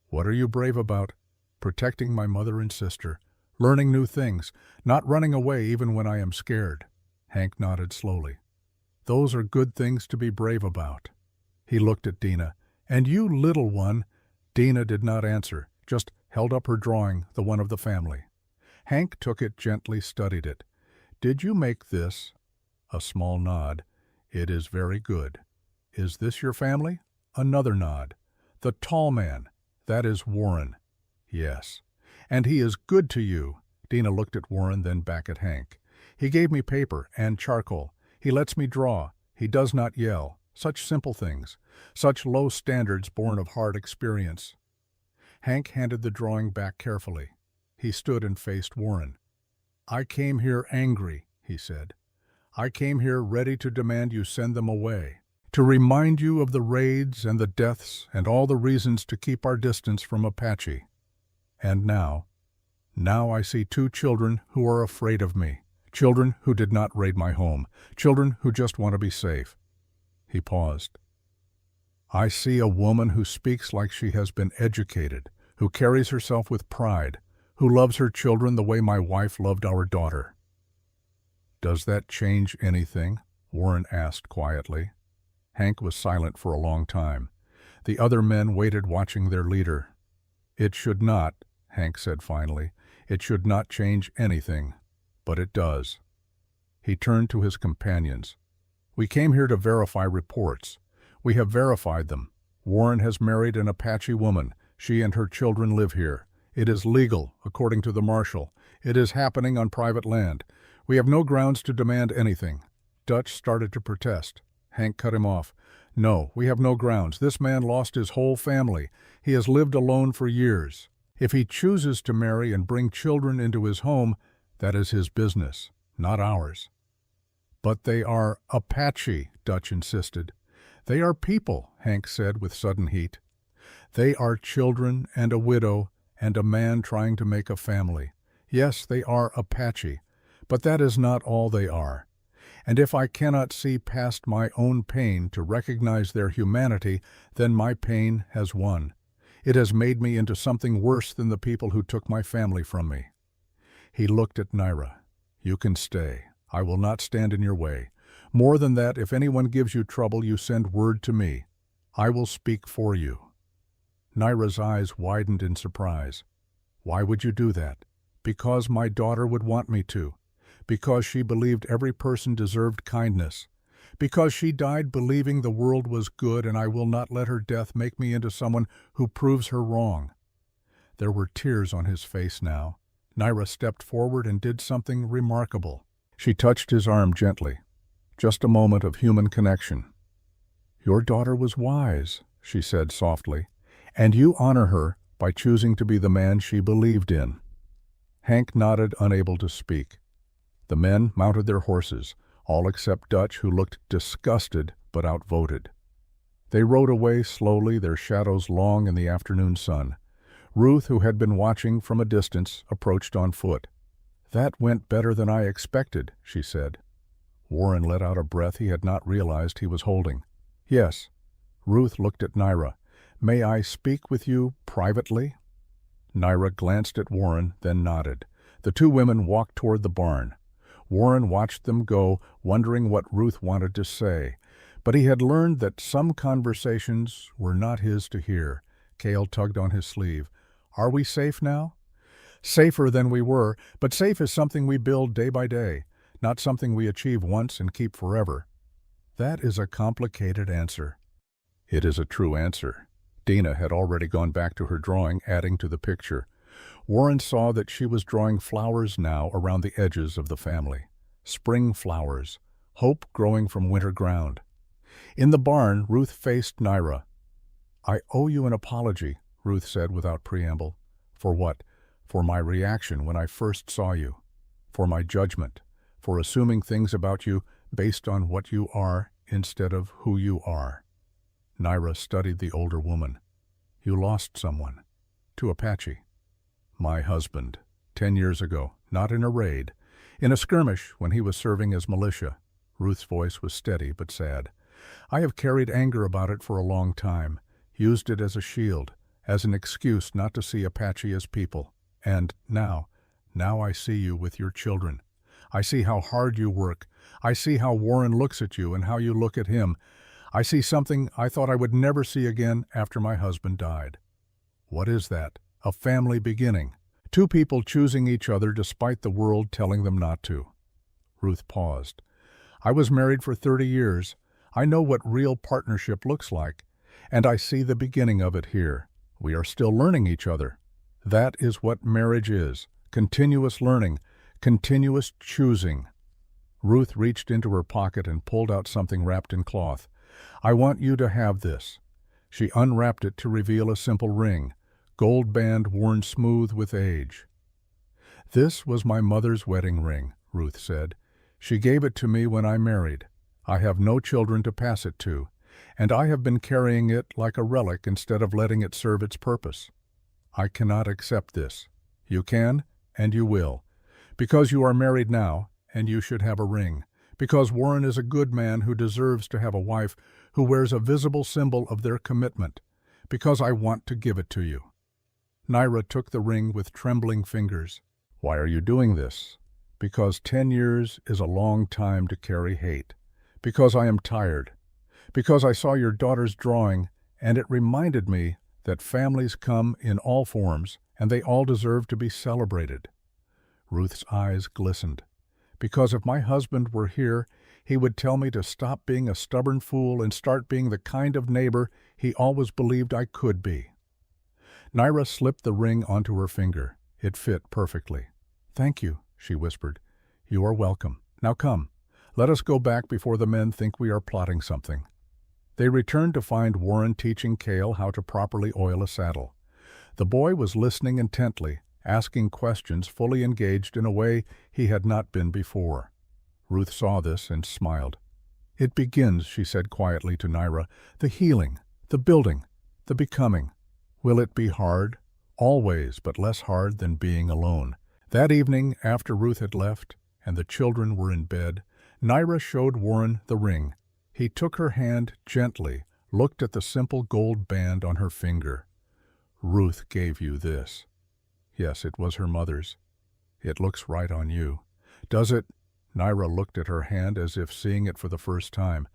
"What are you brave about?" "Protecting my mother and sister. Learning new things. Not running away even when I am scared." Hank nodded slowly. "Those are good things to be brave about." He looked at Dina. "And you, little one?" Dina did not answer, just held up her drawing, the one of the family. Hank took it gently, studied it. "Did you make this?" A small nod. "It is very good." "Is this your family?" Another nod. "The tall man, that is Warren." "Yes." "And he is good to you." Dina looked at Warren, then back at Hank. "He gave me paper and charcoal. He lets me draw. He does not yell. Such simple things. Such low standards born of hard experience." Hank handed the drawing back carefully. He stood and faced Warren. "I came here angry," he said. "I came here ready to demand you send them away. To remind you of the raids and the deaths and all the reasons to keep our distance from Apache. And now I see two children who are afraid of me. Children who did not raid my home. Children who just want to be safe." He paused. "I see a woman who speaks like she has been educated, who carries herself with pride, who loves her children the way my wife loved our daughter." "Does that change anything?" Warren asked quietly. Hank was silent for a long time. The other men waited, watching their leader. "It should not," Hank said finally. "It should not change anything, but it does." He turned to his companions. "We came here to verify reports. We have verified them. Warren has married an Apache woman. She and her children live here. It is legal, according to the marshal. It is happening on private land. We have no grounds to demand anything." Dutch started to protest. Hank cut him off. "No, we have no grounds. This man lost his whole family. He has lived alone for years. If he chooses to marry and bring children into his home, that is his business, not ours." "But they are Apache," Dutch insisted. "They are people," Hank said with sudden heat. "They are children and a widow and a man trying to make a family. Yes, they are Apache, but that is not all they are. And if I cannot see past my own pain to recognize their humanity, then my pain has won. It has made me into something worse than the people who took my family from me." He looked at Naira. "You can stay. I will not stand in your way. More than that, if anyone gives you trouble, you send word to me. I will speak for you." Naira's eyes widened in surprise. "Why would you do that?" "Because my daughter would want me to. Because she believed every person deserved kindness. Because she died believing the world was good, and I will not let her death make me into someone who proves her wrong." There were tears on his face now. Naira stepped forward and did something remarkable. She touched his arm gently. Just a moment of human connection. "Your daughter was wise," she said softly, "and you honor her by choosing to be the man she believed in." Hank nodded, unable to speak. The men mounted their horses, all except Dutch, who looked disgusted but outvoted. They rode away slowly, their shadows long in the afternoon sun. Ruth, who had been watching from a distance, approached on foot. "That went better than I expected," she said. Warren let out a breath he had not realized he was holding. "Yes." Ruth looked at Naira. "May I speak with you privately?" Naira glanced at Warren, then nodded. The two women walked toward the barn. Warren watched them go, wondering what Ruth wanted to say. But he had learned that some conversations were not his to hear. Cale tugged on his sleeve. "Are we safe now?" "Safer than we were, but safe is something we build day by day, not something we achieve once and keep forever." "That is a complicated answer." "It is a true answer." Dina had already gone back to her drawing, adding to the picture. Warren saw that she was drawing flowers now around the edges of the family. Spring flowers, hope growing from winter ground. In the barn, Ruth faced Naira. "I owe you an apology," Ruth said without preamble. "For what?" "For my reaction when I first saw you. For my judgment. For assuming things about you based on what you are instead of who you are." Naira studied the older woman. "You lost someone." "To Apache." "My husband. 10 years ago, not in a raid. In a skirmish when he was serving as militia." Ruth's voice was steady but sad. "I have carried anger about it for a long time, used it as a shield, as an excuse not to see Apache as people. And now I see you with your children. I see how hard you work. I see how Warren looks at you and how you look at him. I see something I thought I would never see again after my husband died." "What is that?" "A family beginning. Two people choosing each other despite the world telling them not to." Ruth paused. "I was married for 30 years. I know what real partnership looks like, and I see the beginning of it here. We are still learning each other. That is what marriage is. Continuous learning, continuous choosing." Ruth reached into her pocket and pulled out something wrapped in cloth. "I want you to have this." She unwrapped it to reveal a simple ring, gold band worn smooth with age. "This was my mother's wedding ring," Ruth said. "She gave it to me when I married. I have no children to pass it to, and I have been carrying it like a relic instead of letting it serve its purpose. I cannot accept this. You can, and you will. Because you are married now, and you should have a ring. Because Warren is a good man who deserves to have a wife who wears a visible symbol of their commitment. Because I want to give it to you." Naira took the ring with trembling fingers. "Why are you doing this?" "Because 10 years is a long time to carry hate. Because I am tired. Because I saw your daughter's drawing, and it reminded me that families come in all forms, and they all deserve to be celebrated." Ruth's eyes glistened. "Because if my husband were here, he would tell me to stop being a stubborn fool and start being the kind of neighbor he always believed I could be." Naira slipped the ring onto her finger. It fit perfectly. "Thank you," she whispered. "You are welcome. Now come. Let us go back before the men think we are plotting something." They returned to find Warren teaching Cale how to properly oil a saddle. The boy was listening intently, asking questions, fully engaged in a way he had not been before. Ruth saw this and smiled. "It begins," she said quietly to Naira, "the healing, the building, the becoming. Will it be hard? Always, but less hard than being alone." That evening, after Ruth had left and the children were in bed, Naira showed Warren the ring. He took her hand gently, looked at the simple gold band on her finger. "Ruth gave you this." "Yes, it was her mother's." "It looks right on you." "Does it?" Naira looked at her hand as if seeing it for the first time.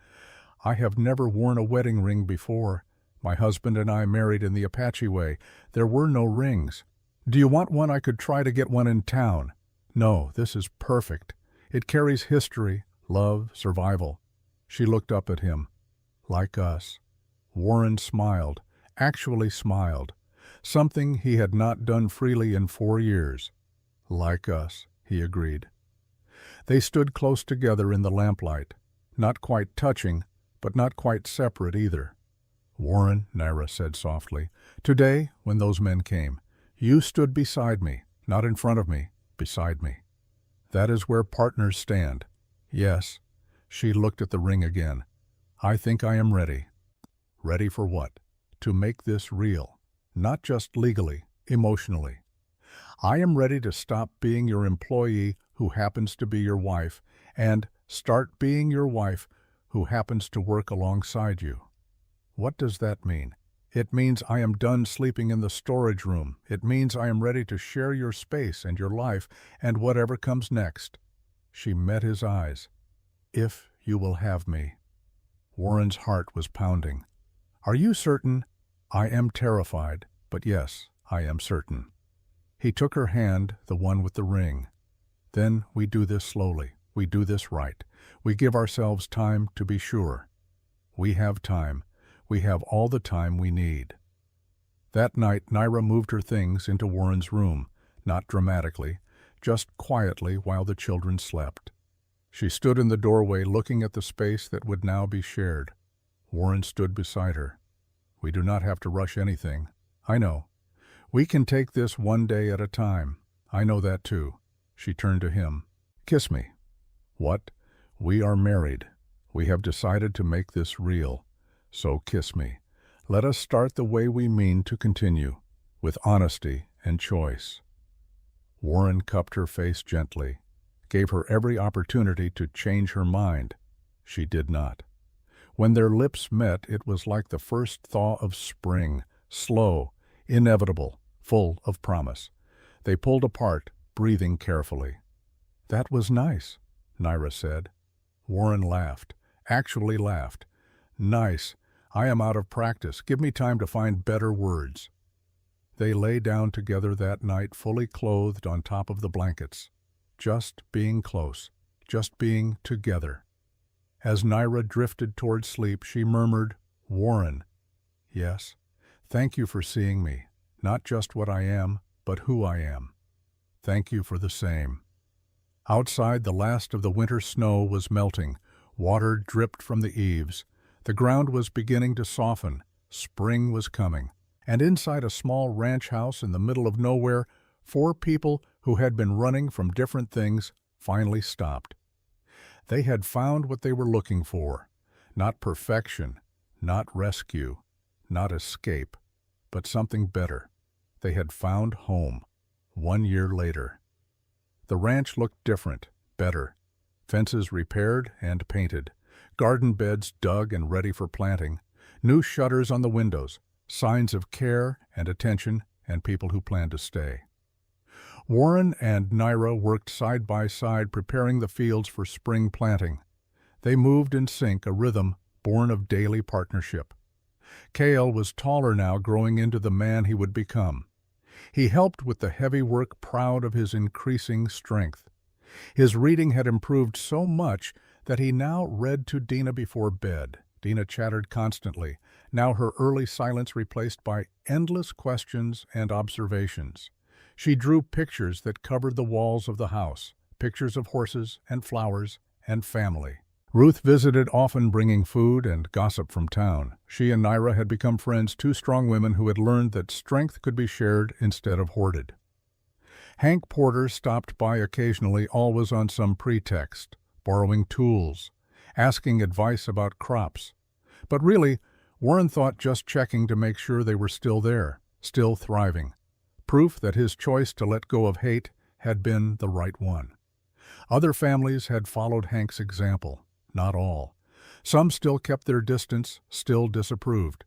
"I have never worn a wedding ring before. My husband and I married in the Apache way. There were no rings. Do you want one? I could try to get one in town." "No, this is perfect. It carries history, love, survival." She looked up at him. "Like us." Warren smiled, actually smiled, something he had not done freely in 4 years. "Like us," he agreed. They stood close together in the lamplight, not quite touching, but not quite separate either. "Warren," Naira said softly, "today, when those men came, you stood beside me, not in front of me, beside me. That is where partners stand. Yes." She looked at the ring again. "I think I am ready." Ready for what? To make this real. Not just legally, emotionally. I am ready to stop being your employee who happens to be your wife and start being your wife who happens to work alongside you. What does that mean? It means I am done sleeping in the storage room. It means I am ready to share your space and your life and whatever comes next. She met his eyes. "If you will have me." Warren's heart was pounding. "Are you certain?" "I am terrified, but yes, I am certain." He took her hand, the one with the ring. "Then we do this slowly. We do this right. We give ourselves time to be sure. We have time. We have all the time we need." That night, Naira moved her things into Warren's room, not dramatically, just quietly while the children slept. She stood in the doorway looking at the space that would now be shared. Warren stood beside her. "We do not have to rush anything. I know. We can take this one day at a time. I know that too." She turned to him. "Kiss me." "What? We are married. We have decided to make this real. So kiss me. Let us start the way we mean to continue, with honesty and choice." Warren cupped her face gently, gave her every opportunity to change her mind. She did not. When their lips met, it was like the first thaw of spring, slow, inevitable, full of promise. They pulled apart, breathing carefully. "That was nice," Naira said. Warren laughed, actually laughed. "Nice. I am out of practice. Give me time to find better words." They lay down together that night, fully clothed on top of the blankets. Just being close, just being together. As Naira drifted toward sleep, she murmured, "Warren." "Yes. Thank you for seeing me, not just what I am, but who I am." "Thank you for the same." Outside, the last of the winter snow was melting. Water dripped from the eaves. The ground was beginning to soften. Spring was coming. And inside a small ranch house in the middle of nowhere, 4 people who had been running from different things finally stopped. They had found what they were looking for. Not perfection, not rescue, not escape, but something better. They had found home, 1 year later. The ranch looked different, better. Fences repaired and painted. Garden beds dug and ready for planting. New shutters on the windows. Signs of care and attention and people who planned to stay. Warren and Naira worked side by side preparing the fields for spring planting. They moved in sync, a rhythm born of daily partnership. Cale was taller now, growing into the man he would become. He helped with the heavy work, proud of his increasing strength. His reading had improved so much that he now read to Dina before bed. Dina chattered constantly, now her early silence replaced by endless questions and observations. She drew pictures that covered the walls of the house, pictures of horses and flowers and family. Ruth visited, often bringing food and gossip from town. She and Naira had become friends, 2 strong women who had learned that strength could be shared instead of hoarded. Hank Porter stopped by occasionally, always on some pretext, borrowing tools, asking advice about crops. But really, Warren thought just checking to make sure they were still there, still thriving. Proof that his choice to let go of hate had been the right one. Other families had followed Hank's example. Not all. Some still kept their distance, still disapproved.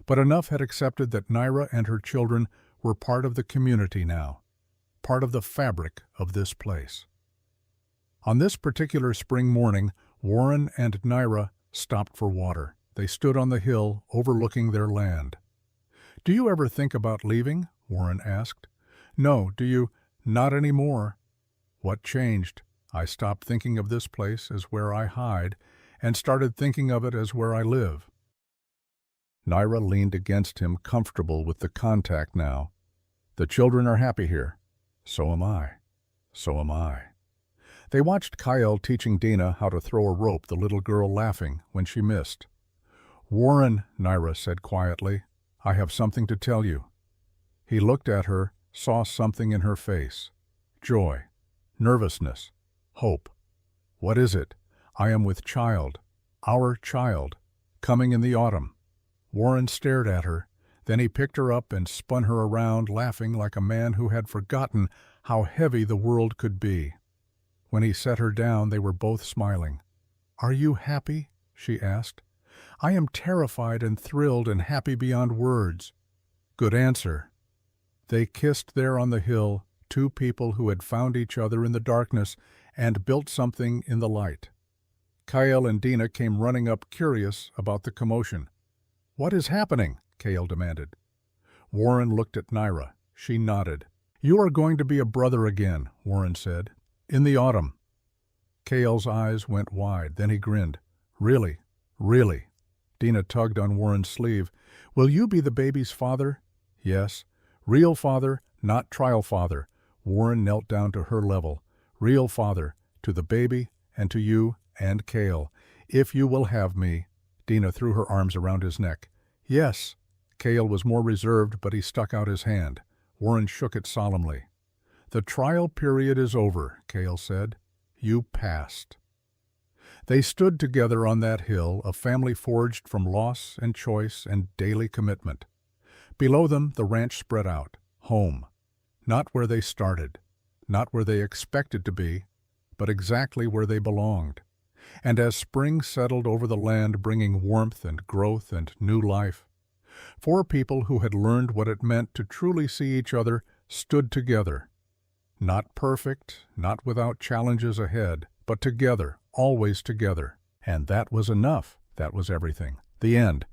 But enough had accepted that Naira and her children were part of the community now, part of the fabric of this place. On this particular spring morning, Warren and Naira stopped for water. They stood on the hill overlooking their land. "Do you ever think about leaving?" Warren asked. "No, do you?" "Not anymore." "What changed?" "I stopped thinking of this place as where I hide and started thinking of it as where I live." Naira leaned against him, comfortable with the contact now. "The children are happy here." "So am I. So am I." They watched Kyle teaching Dina how to throw a rope, the little girl laughing when she missed. "Warren," Naira said quietly, "I have something to tell you." He looked at her, saw something in her face. Joy, nervousness, hope. "What is it?" "I am with child, our child, coming in the autumn." Warren stared at her. Then he picked her up and spun her around, laughing like a man who had forgotten how heavy the world could be. When he set her down, they were both smiling. "Are you happy?" she asked. "I am terrified and thrilled and happy beyond words." "Good answer." They kissed there on the hill, two people who had found each other in the darkness and built something in the light. Kyle and Dina came running up, curious about the commotion. "What is happening?" Cale demanded. Warren looked at Naira. She nodded. "You are going to be a brother again," Warren said. "In the autumn." Cale's eyes went wide. Then he grinned. "Really? Really?" Dina tugged on Warren's sleeve. "Will you be the baby's father?" "Yes. Real father, not trial father." Warren knelt down to her level. "Real father, to the baby and to you and Cale. If you will have me." Dina threw her arms around his neck. "Yes." Cale was more reserved, but he stuck out his hand. Warren shook it solemnly. "The trial period is over," Cale said. "You passed." They stood together on that hill, a family forged from loss and choice and daily commitment. Below them, the ranch spread out. Home. Not where they started. Not where they expected to be, but exactly where they belonged. And as spring settled over the land, bringing warmth and growth and new life, four people who had learned what it meant to truly see each other stood together. Not perfect, not without challenges ahead, but together, always together. And that was enough. That was everything. The end.